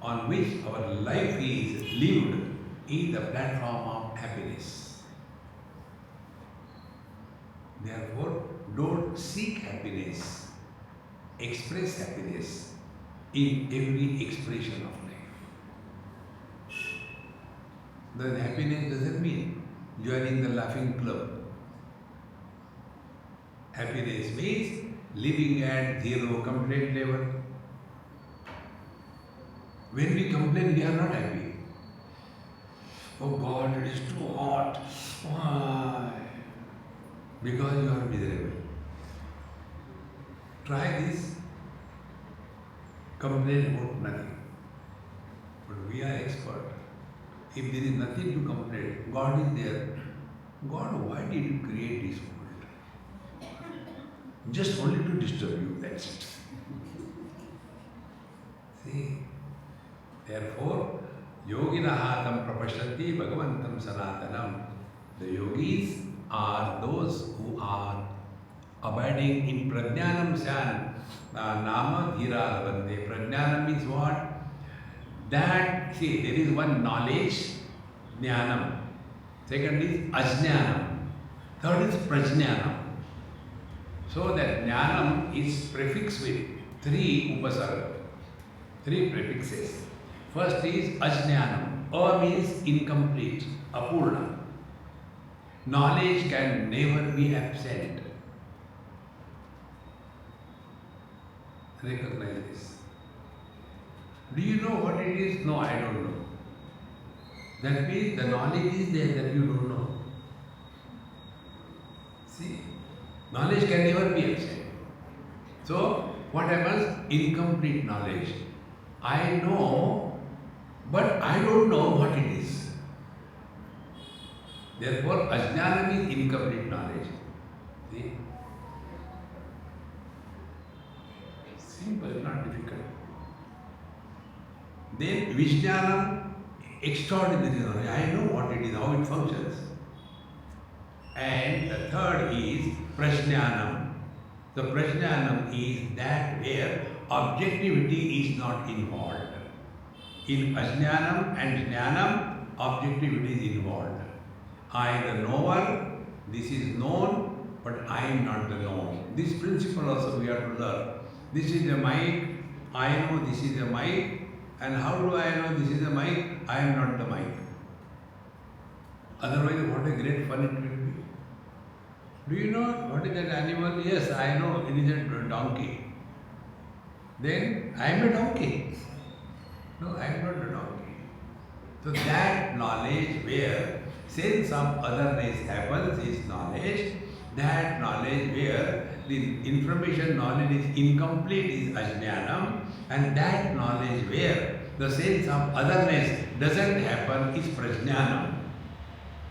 on which our life is lived is the platform of happiness. Therefore, don't seek happiness, express happiness in every expression of life. Then happiness doesn't mean joining the laughing club. Happiness means living at zero complaint level. When we complain, we are not happy. Oh God, it is too hot. Why? Because you are miserable. Try this. Complain about nothing. But we are expert. If there is nothing to complain, God is there. God, why did you create this world? Just only to disturb you, that's it. See? Therefore, yoginaha tam prapashyanti bhagavantam sanatanam. The yogis are those who are abiding in pradnyanam syan nama dhira lavante. Pradnyanam means what? That, see, there is one knowledge, jnanam. Second is ajnanam. Third is prajnanam. So that jnanam is prefixed with three upasarga, three prefixes. First is ajnanam. A means incomplete, apurna. Knowledge can never be absent. Recognize this. Do you know what it is? No, I don't know. That means the knowledge is there that you don't know. See, knowledge can never be absent. So, what happens? Incomplete knowledge. I know, but I don't know what it is. Therefore, ajnanam is incomplete knowledge. See? Simple, not difficult. Then Vijnanam, extraordinary knowledge. I know what it it is, how it functions. And the third is prajnanam. The prajnanam is that where objectivity is not involved. In ajnanam and jnanam, objectivity is involved. I am the knower, this is known, but I am not the known. This principle also we have to learn. This is the mic, I know this is the mic, and how do I know this is the mic? I am not the mic. Otherwise, what a great fun it will be. Do you know what is that animal? Yes, I know it is a donkey. Then I am a donkey. No, I am not a donkey. So that knowledge where sense of otherness happens is knowledge. That knowledge where the information knowledge is incomplete is ajnanam, and that knowledge where the sense of otherness doesn't happen is prajnanam.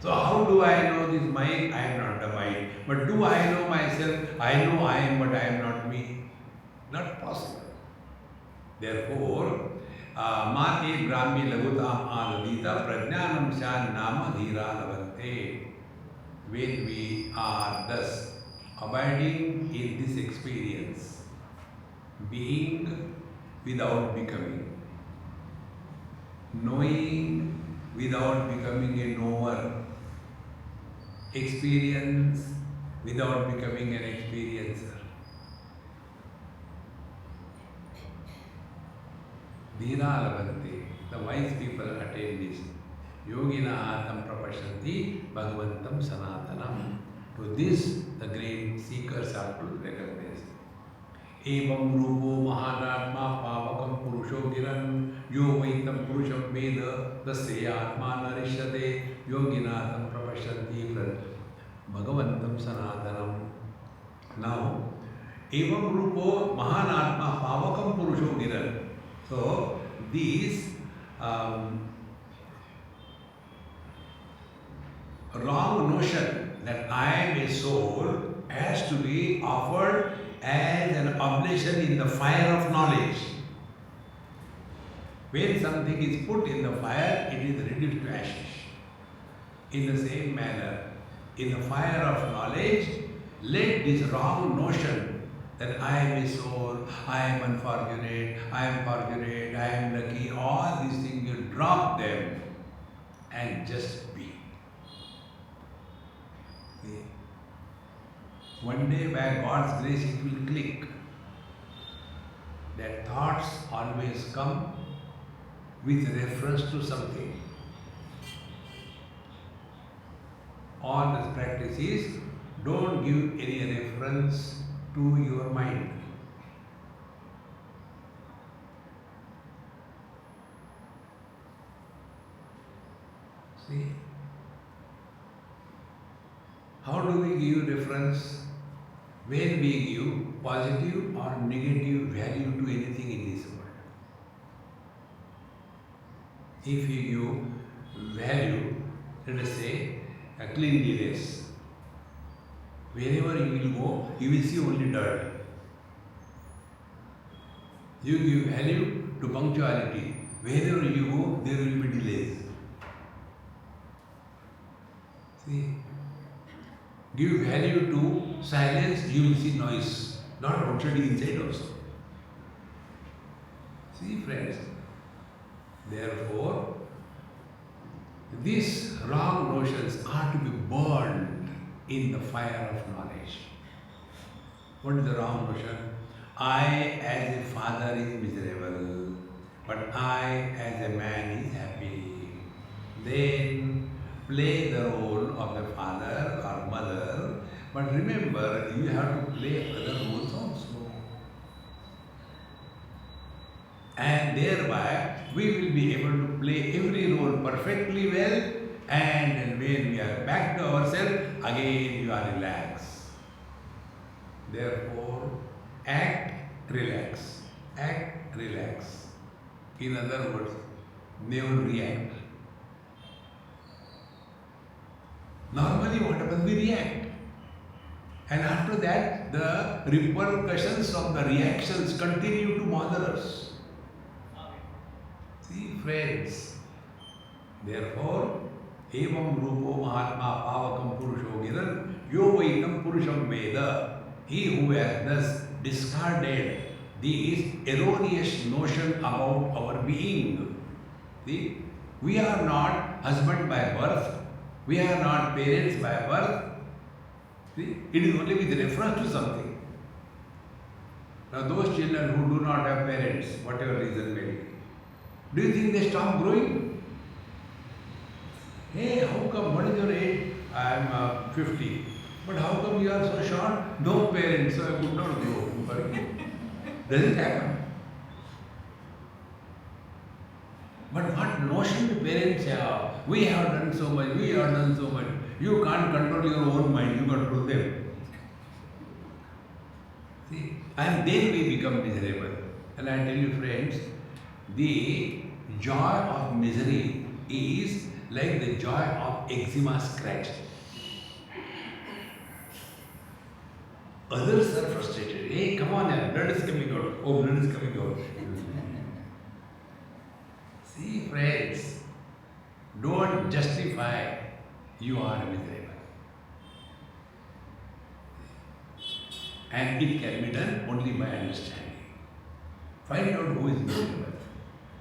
So how do I know this mind? I am not the mind. But do I know myself? I know I am, but I am not me. Not possible. Therefore, Mati Brahmi Lagutam Adadita Prajnanam Shan Nama Dhira Lavante. When we are thus abiding in this experience, being without becoming, knowing without becoming a knower, experience without becoming an experiencer. Dhira Lavante, the wise people attain this. Yogina Atam Prapashanti Bhagavantam Sanatanam. To this, the great seekers are to recognize. Evam Rupo Mahanatma Pavakam Purusho Giran Yo Vaitam Purusham Veda Tasya Atma Narishate Yoginatam Prapashanti Bhagavantam Sanatanam. Now, Evam Rupo Mahanatma Pavakam Purusho Giran. So, these wrong notion that I am a soul has to be offered as an oblation in the fire of knowledge. When something is put in the fire, it is reduced to ashes. In the same manner, in the fire of knowledge, let this wrong notion that I am a soul, I am unfortunate, I am fortunate, I am lucky, all these things, you drop them and just be. See? One day by God's grace it will click that thoughts always come with reference to something. All this practice is don't give any reference to your mind. See? How do we give reference? When we give positive or negative value to anything in this world. If you give value, let us say, cleanliness, wherever you will go, you will see only dirt. You give value to punctuality, wherever you go, there will be delays. See? Give value to silence, you will see noise, not outside, inside also. See, friends, therefore, these wrong notions are to be burned in the fire of knowledge. What is the wrong notion? I as a father is miserable, but I as a man is happy. Then play the role of the father or mother, but remember you have to play other roles also. And thereby we will be able to play every role perfectly well, and when we are back to ourselves, again you are relaxed. Therefore, act, relax. Act, relax. In other words, never react. Normally what happens? We react. And after that, the repercussions of the reactions continue to bother us. See, friends, therefore, Evam Rupo Mahatma Pavakam Purusho Giran Yo Vaitam Purusham Veda. He who has thus discarded this erroneous notion about our being. See, we are not husband by birth, we are not parents by birth. See, it is only with reference to something. Now those children who do not have parents, whatever reason may be, do you think they stop growing? Hey, how come? What is your age? I am 50. But how come you are so short? No parents, so I could not grow. Does it happen? But what notion do parents have? We have done so much, we have done so much. You can't control your own mind, you control them. See? And then we become miserable. And I tell you friends, the joy of misery is like the joy of eczema scratch. Others are frustrated. Hey, come on, blood is coming out. Oh, blood is coming out. See, friends, don't justify you are miserable. And it can be done only by understanding. Find out who is miserable.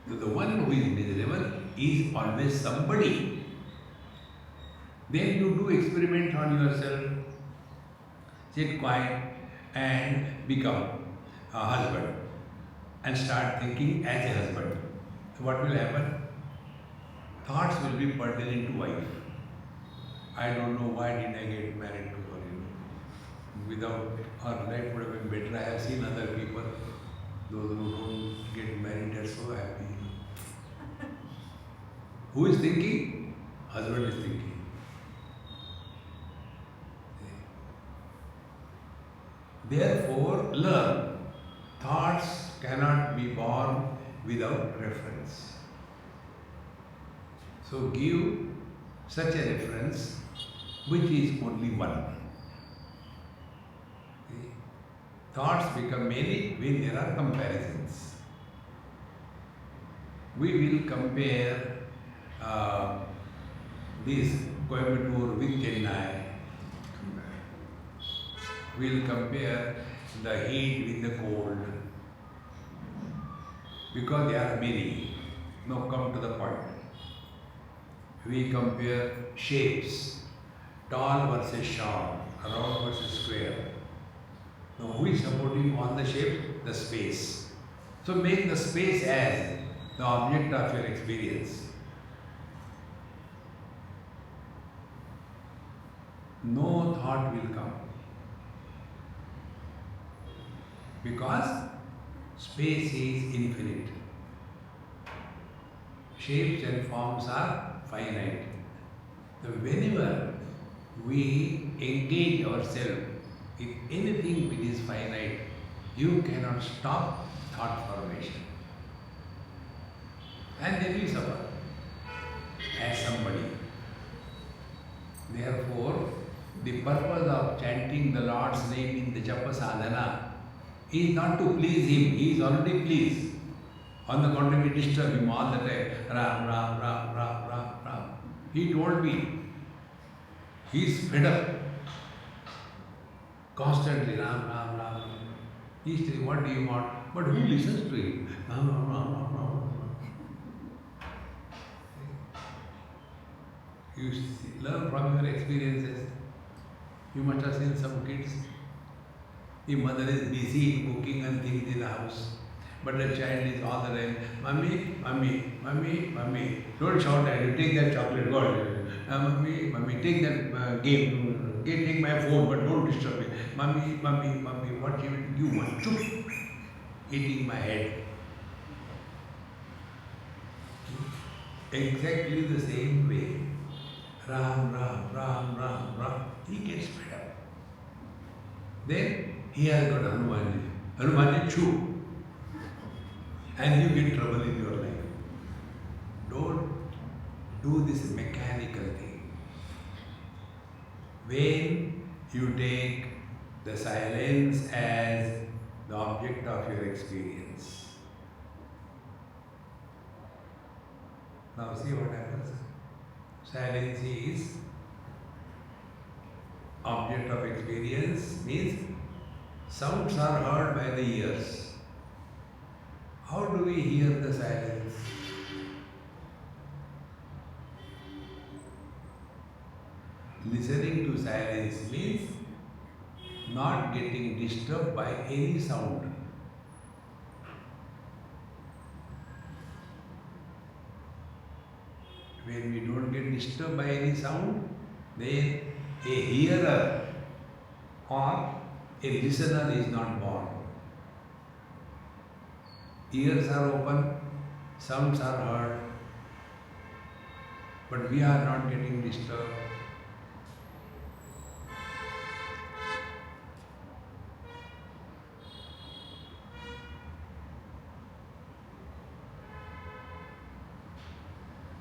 So the one who is miserable is always somebody. Then you do experiment on yourself. Sit quiet and become a husband and start thinking as a husband. So what will happen? Thoughts will be pertaining to wife. I don't know why did I get married to her, Without her life would have been better. I have seen other people, those who don't get married are so happy. Who is thinking? Husband is thinking. Therefore, learn. Thoughts cannot be born without reference. So give such a reference which is only one. See? Thoughts become many when there are comparisons. We will compare this Coimbatore with Chennai. We will compare the heat with the cold. Because there are many. Now come to the point. We compare shapes, tall versus short, round versus square. Now who is supporting on the shape? The space. So make the space as the object of your experience. No thought will come. Because space is infinite. Shapes and forms are finite. So whenever we engage ourselves in anything which is finite, you cannot stop thought formation. And then you suffer as somebody. Therefore, the purpose of chanting the Lord's name in the Japa Sadhana is not to please Him, He is already pleased. On the contrary, we disturb Him all the time. Ram, Ram, Ram, Ram, Ram, Ram. He told me, he is fed up. Constantly, Ram, Ram, Ram. He says, what do you want? But who listens to him? Ram, Ram, Ram, Ram, Ram. You learn from your experiences. You must have seen some kids. The mother is busy in cooking and things in the house. But the child is all the time, Mummy, Mummy, Mummy, Mummy. Don't shout at you, take that chocolate, God. Mummy, Mummy, take that game. Take my phone, but don't disturb me. Mummy, Mummy, Mummy, what you want? Chup. Eating my head. Exactly the same way. Ram, Ram, Ram, Ram, Ram. He gets fed up. Then he has got Hanumanji. Hanumanji, chew. And you get trouble in your life. Don't do this mechanical thing. When you take the silence as the object of your experience. Now see what happens. Silence is object of experience, means sounds are heard by the ears. How do we hear the silence? Listening to silence means not getting disturbed by any sound. When we don't get disturbed by any sound, then a hearer or a listener is not born. Ears are open, sounds are heard, but we are not getting disturbed.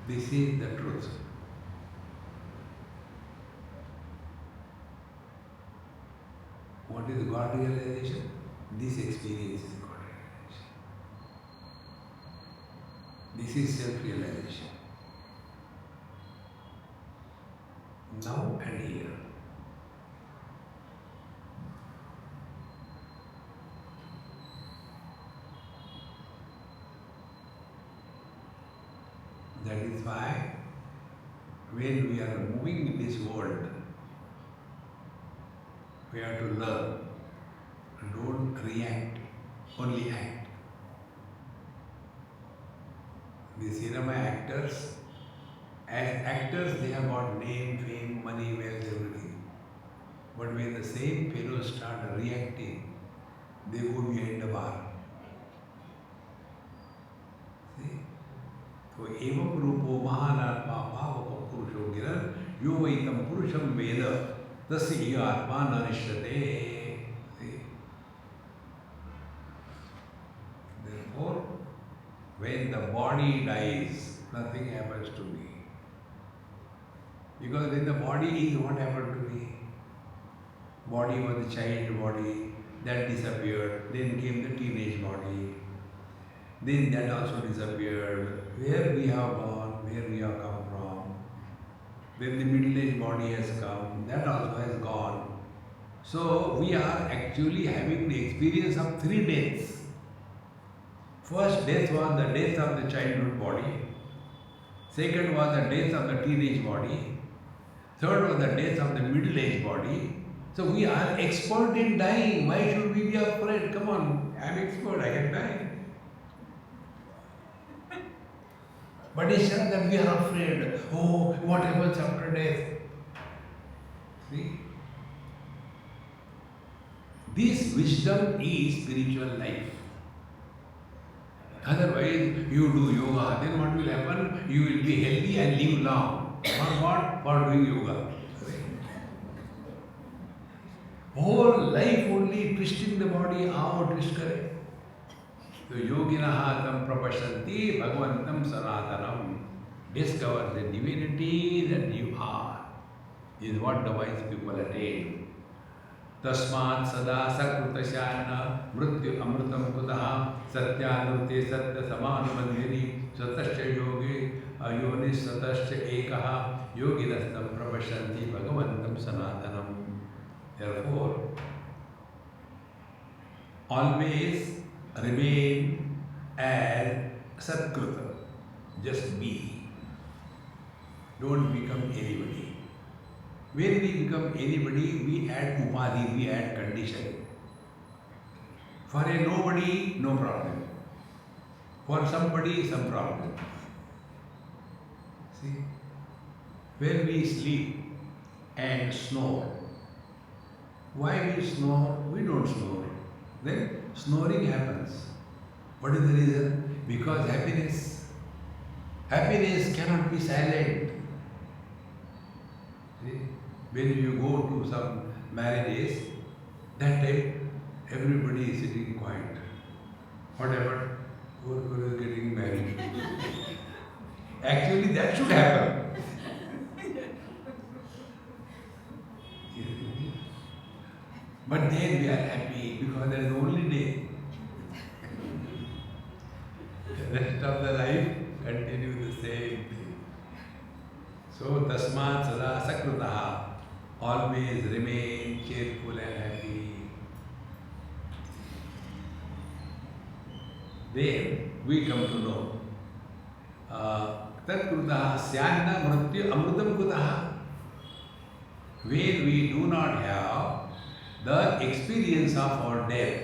This is the truth. What is God realization? This experience is God realization. This is self-realization. Now and here. That is why when we are moving in this world, we have to learn. Don't react, only act. The cinema actors, as actors they have got name, fame, money, wealth, everything. But when the same fellows start reacting, they go behind the bar. See? So, evam rupo mahanatma bhavakam purusho giran yo vaitam purusham veda tasya atma nanishyate. See? Therefore, when the body dies, nothing happens to me. Because when the body is, what happened to me? Body was the child body, that disappeared, then came the teenage body. Then that also disappeared. Where we have gone, where we have come from. Then the middle-aged body has come, that also has gone. So we are actually having the experience of 3 deaths. First death was the death of the childhood body. Second was the death of the teenage body. Third was the death of the middle-aged body. So we are expert in dying. Why should we be afraid? Come on, I am expert, I can die. But instead that we are afraid, oh, what happens after death? See? This wisdom is spiritual life. Otherwise, you do yoga, then what will happen? You will be healthy and live long. For what? For doing yoga. Whole life only twisting the body out, twist correct. So yoginaha tam prapashanti bhagavantam sanatanam. Discover the divinity that you are, is what the wise people attain. Tasmat sada sakrutashyana mrityu amritam kudaha satyanurte satya samanubandhini satasya yogi ayonis satasya ekaha yoginastam prapashanti bhagavantam sanatanam. Therefore, always remain as Satkruta. Just be. Don't become anybody. When we become anybody, we add upadhi, we add condition. For a nobody, no problem. For somebody, some problem. See? When we sleep and snore, why we snore? We don't snore. Then snoring happens. What is the reason? Because happiness. Happiness cannot be silent. See? When you go to some marriages, that time everybody is sitting quiet. What happened? Who is getting married? Actually, that should happen. But then we are happy because there is only day. The rest of the life continue the same thing. So tasmat sada sakrutaha. Always remain cheerful and happy. Then we come to know tat krutaha syanna mrityu amrutam kutaha. When we do not have the experience of our death,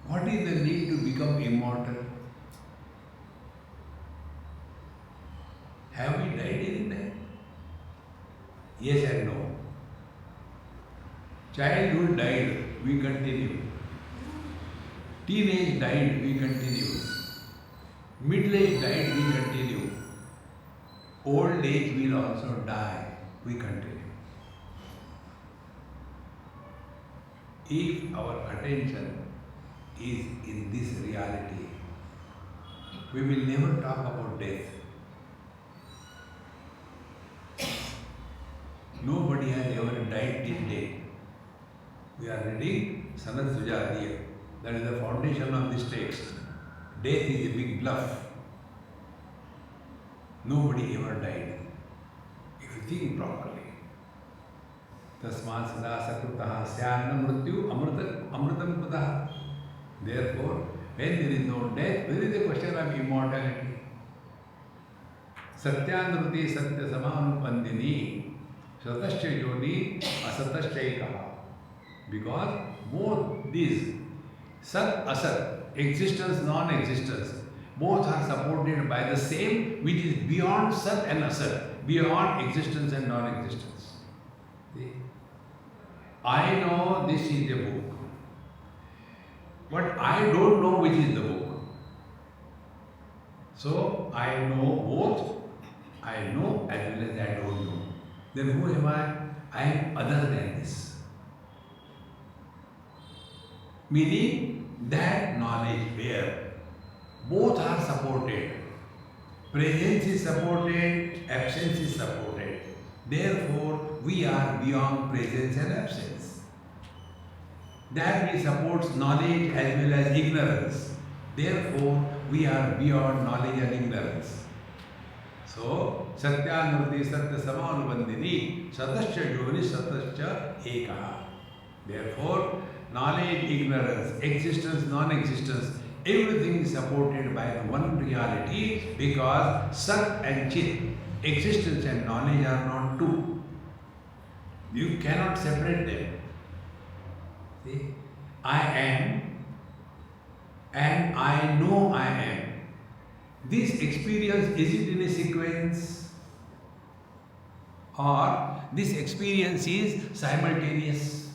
what is the need to become immortal? Have we died in that? Yes and no. Childhood died, we continue. Teenage died, we continue. Middle age died, we continue. Old age will also die, we continue. If our attention is in this reality, we will never talk about death. Nobody has ever died till date. We are reading Sanat Sujatiya. That is the foundation of this text. Death is a big bluff. Nobody ever died. If you think properly. Tasmat sada sakrutaha syanna mrityu amrutam kutaha. Therefore, when there is no death, there is a question of immortality. Satyanruti satya samanupandini satasya yoni asatasyaikaha. Because both these sat asat, existence, non-existence, both are supported by the same which is beyond sat and asat, beyond existence and non-existence. See? I know this is the book, but I don't know which is the book. So I know both. I know as well as I don't know. Then who am I? I am other than this. Meaning that knowledge where both are supported. Presence is supported, absence is supported. Therefore, we are beyond presence and absence. That which supports knowledge as well as ignorance. Therefore, we are beyond knowledge and ignorance. So, Satyanurti Satya Samanubandini Satasya Yoni Satasya Ekaha. Therefore, knowledge, ignorance, existence, non-existence, everything is supported by the one reality because Sat and Chit, existence and knowledge are not two. You cannot separate them. See? I am and I know I am. This experience, is it in a sequence? Or this experience is simultaneous?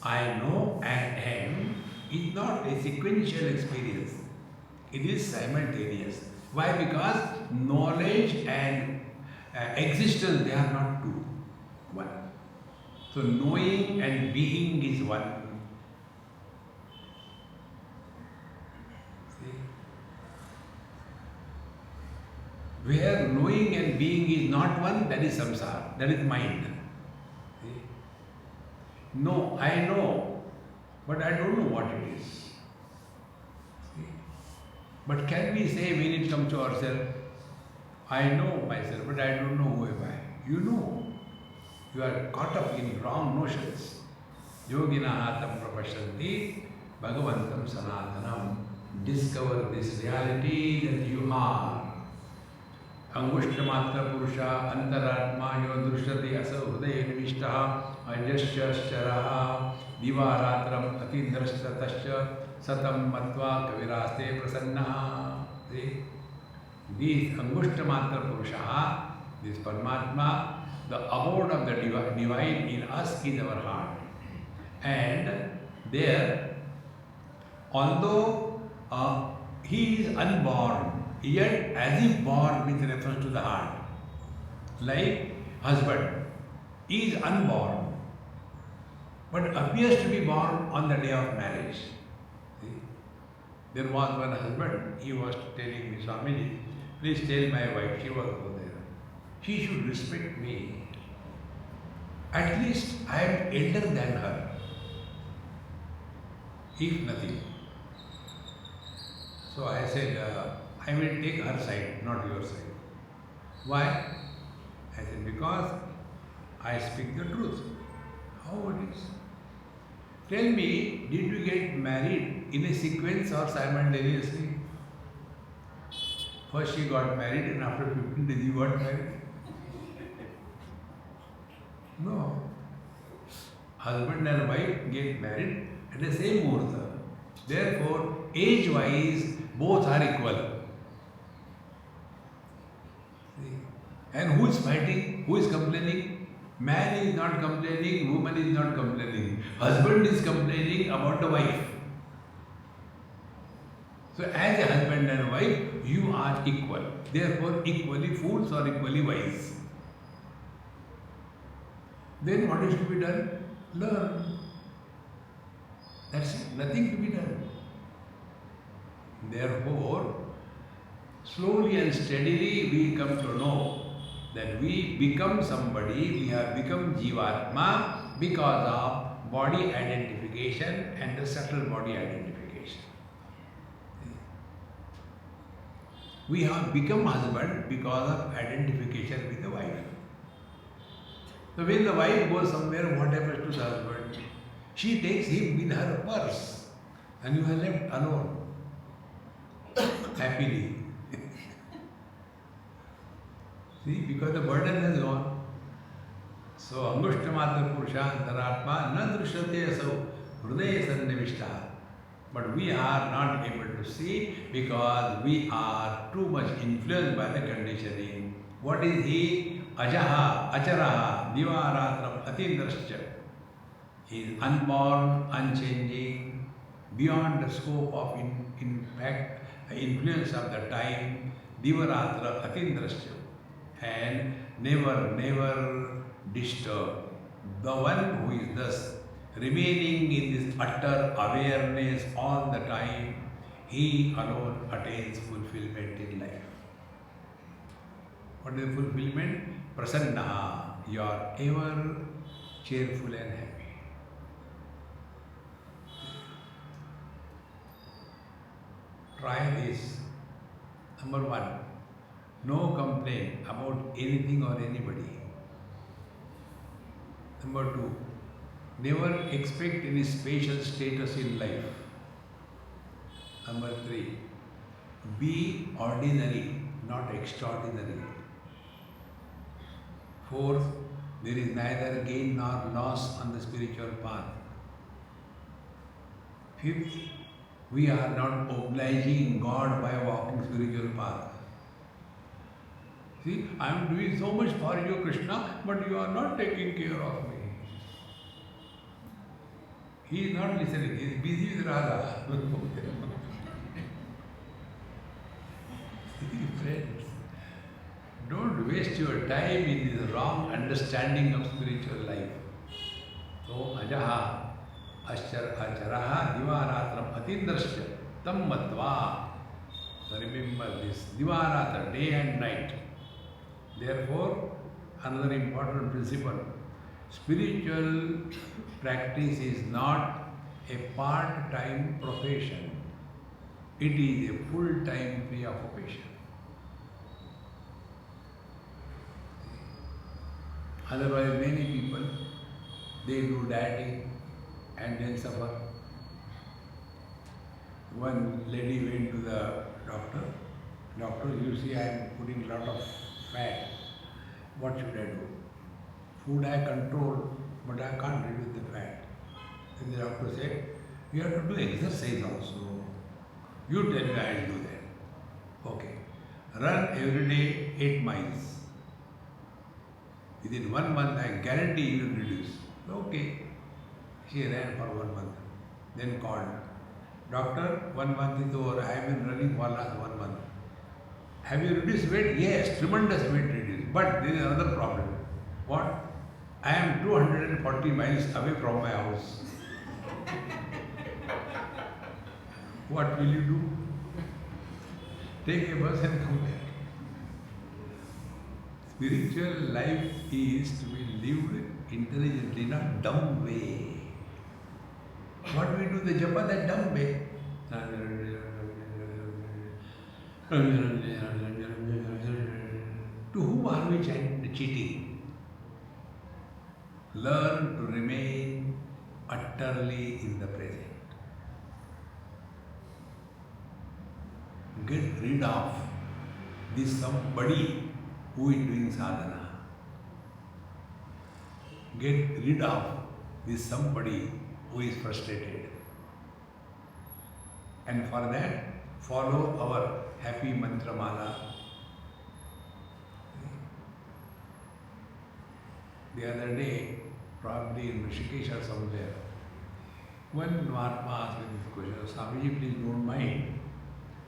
I know and am is not a sequential experience. It is simultaneous. Why? Because knowledge and existence, they are not two. One. So knowing and being is one. Where knowing and being is not one, that is samsara, that is mind. See? No, I know, but I don't know what it is. See? But can we say when it comes to ourselves, I know myself, but I don't know who am I? You know. You are caught up in wrong notions. Yogina tam prapashyanti bhagavantam sanatanam. Discover this reality that you are. Angushtamatra purusha antaratma yo drishyati asa hridaya nivishtaha ajasya sharaha divaratram atidrashyatasya satam matva kaviraste prasannaha. See? This Angushtamatra purusha, this Paramatma, the abode of the divine in us is our heart. And there, although he is unborn, yet as if born with reference to the heart. Like husband is unborn, but appears to be born on the day of marriage. See? There was one husband, he was telling me, Swamiji, please tell my wife, she was over there, she should respect me. At least I am elder than her, if nothing. So I said, I will take her side, not your side. Why? I said, because I speak the truth. How it is? Tell me, did you get married in a sequence or simultaneously? First she got married and after 15 days you got married? No. Husband and wife get married at the same muhurta. Therefore, age-wise, both are equal. See? And who is fighting? Who is complaining? Man is not complaining, woman is not complaining. Husband is complaining about the wife. So as a husband and wife, you are equal. Therefore, equally fools or equally wise. Then what is to be done? Learn. That's it. Nothing to be done. Therefore, slowly and steadily we come to know that we become somebody, we have become Jivatma because of body identification and the subtle body identification. We have become husband because of identification with the wife. So when the wife goes somewhere, what happens to the husband? She takes him with her purse and you are left alone. Happily. See, because the burden has gone. So, Angushtamatra Purusha Antaratma na drishyate asau hrudaya sannivishta. But we are not able to see because we are too much influenced by the conditioning. What is he? Ajaha, Acharaha, Divaratram, Atindrascha. He is unborn, unchanging, beyond the scope of impact, influence of the time, Divaratra, Atindrascha. And never disturbed. The one who is thus remaining in this utter awareness all the time, he alone attains fulfillment in life. What is fulfillment? Prasanna, you are ever cheerful and happy. Try this. Number one, no complaint about anything or anybody. Number two, never expect any special status in life. Number three, be ordinary, not extraordinary. Fourth, there is neither gain nor loss on the spiritual path. Fifth, we are not obliging God by walking spiritual path. See, I am doing so much for you, Krishna, but you are not taking care of me. He is not listening, he is busy with Radha. See, friends, don't waste your time in this wrong understanding of spiritual life. So, ajaha, acharaha, divaratram, atindrasya, tam matva. Remember this, divaratra, day and night. Therefore, another important principle, spiritual practice is not a part-time profession. It is a full-time preoccupation. Otherwise, many people, they do dieting and then suffer. One lady went to the doctor. Doctor, you see, I am putting a lot of fat. What should I do? Food I control, but I can't reduce the fat. Then the doctor said, you have to do exercise also. You tell me, I will do that. Okay. Run every day 8 miles. Within 1 month, I guarantee you will reduce. Okay. She ran for 1 month. Then called. Doctor, 1 month is over. I have been running for last 1 month. Have you reduced weight? Yes, tremendous weight reduced. But there is another problem. What? I am 240 miles away from my house. What will you do? Take a bus and come back. Spiritual life is to be lived intelligently, not dumb way. What we do the japa that dumb way? To whom are we cheating? Learn to remain utterly in the present. Get rid of this somebody who is doing sadhana. Get rid of this somebody who is frustrated. And for that, follow our happy mantra mala. The other day, probably in Rishikesh or somewhere, one Mahatma asked me this question, Swamiji, please don't mind,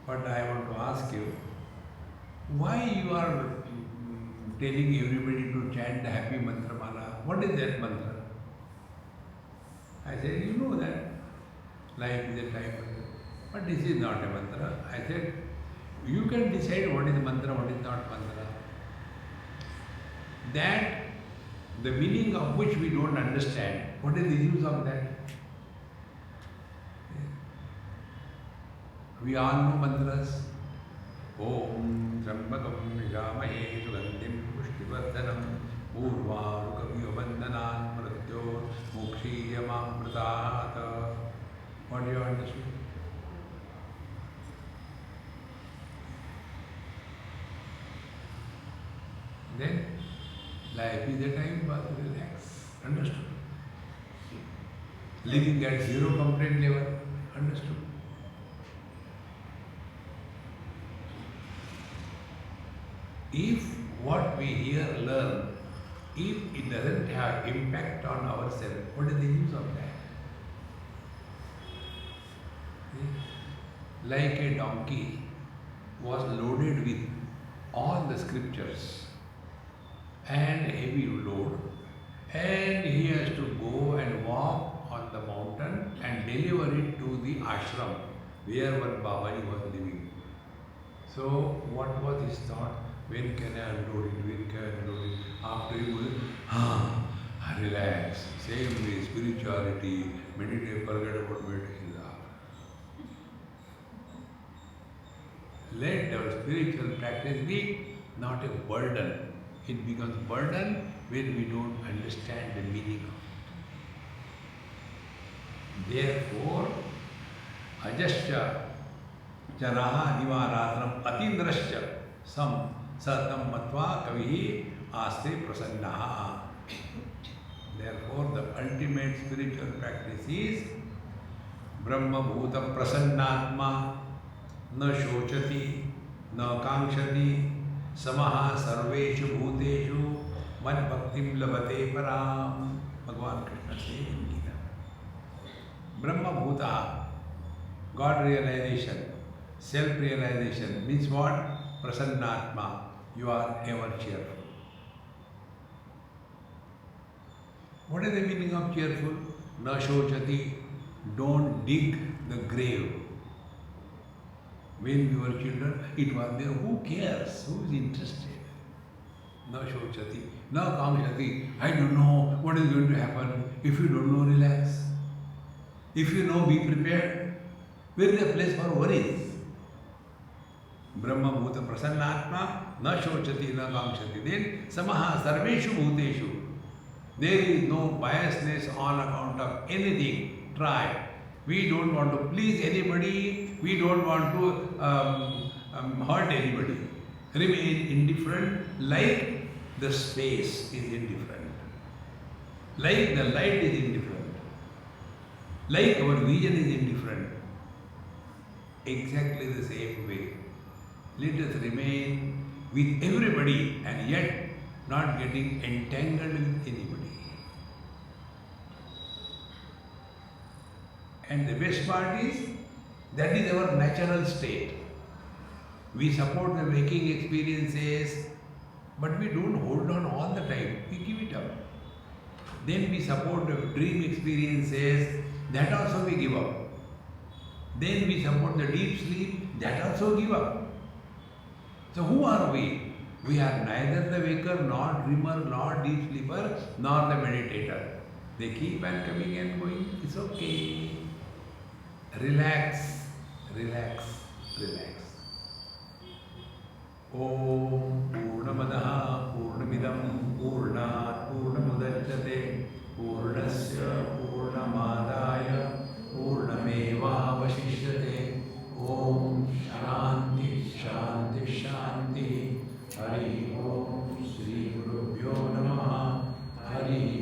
but I want to ask you, why you are telling everybody to chant the happy mantra mala? What is that mantra? I said, you know that life is a time, but this is not a mantra. I said, you can decide what is mantra, what is not mantra. That the meaning of which we don't understand, what is the use of that? We all know mantras. Om Trambakam Nijamahe Sugandhim Pushtivardhanam Urvarukaviyo Vandanan Mrityo Mukshiyamam Mritata. What do you understand? Then life is a time to relax. Understood? Living at zero complaint level. Understood? If what we hear, learn, if it doesn't have impact on ourselves, what is the use of that? Like a donkey was loaded with all the scriptures and heavy load, and he has to go and walk on the mountain and deliver it to the ashram where one Babaji was living. So what was his thought? When can I unload it? When can I unload it? After he was, relax. Same way, spirituality, meditate, forget about meditation. Let our spiritual practice be not a burden. It becomes burden when we don't understand the meaning of it. Therefore, ajasya jaraha nivaratram atindrasya sam satam matva kavihi aste prasannaha. Therefore, the ultimate spiritual practice is Brahma bhuta prasannatma na shochati na kankshati samaha sarveshu bhuteshu man bhaktim labhate param. Bhagavan Krishna says in Gita. Brahma bhuta, God realization, self-realization means what? Prasannatma, you are ever cheerful. What is the meaning of cheerful? Na shochati, don't dig the grave. When we were children, it was there. Who cares? Who is interested? Na shochati, na kamshati. I don't know what is going to happen. If you don't know, relax. If you know, be prepared. Where is the place for worries? Brahma bhuta prasannatma na shochati na kamshati. Then samaha sarveshu bhuteshu. There is no biasness on account of anything. Try. We don't want to please anybody. We don't want to hurt anybody. Remain indifferent like the space is indifferent. Like the light is indifferent. Like our vision is indifferent. Exactly the same way. Let us remain with everybody and yet not getting entangled with anybody. And the best part is, that is our natural state. We support the waking experiences, but we don't hold on all the time. We give it up. Then we support the dream experiences, that also we give up. Then we support the deep sleep, that also give up. So who are we? We are neither the waker, nor dreamer, nor deep sleeper, nor the meditator. They keep on coming and going. It's okay. Relax, relax, relax. Om Purnamadaha Purnamidam Purnat Purnamudachyate Purnasya Purnamadaya Purnameva Vashishyate. Om Shanti Shanti Shanti. Hari Om Shri Gurubhyo Namaha. Hari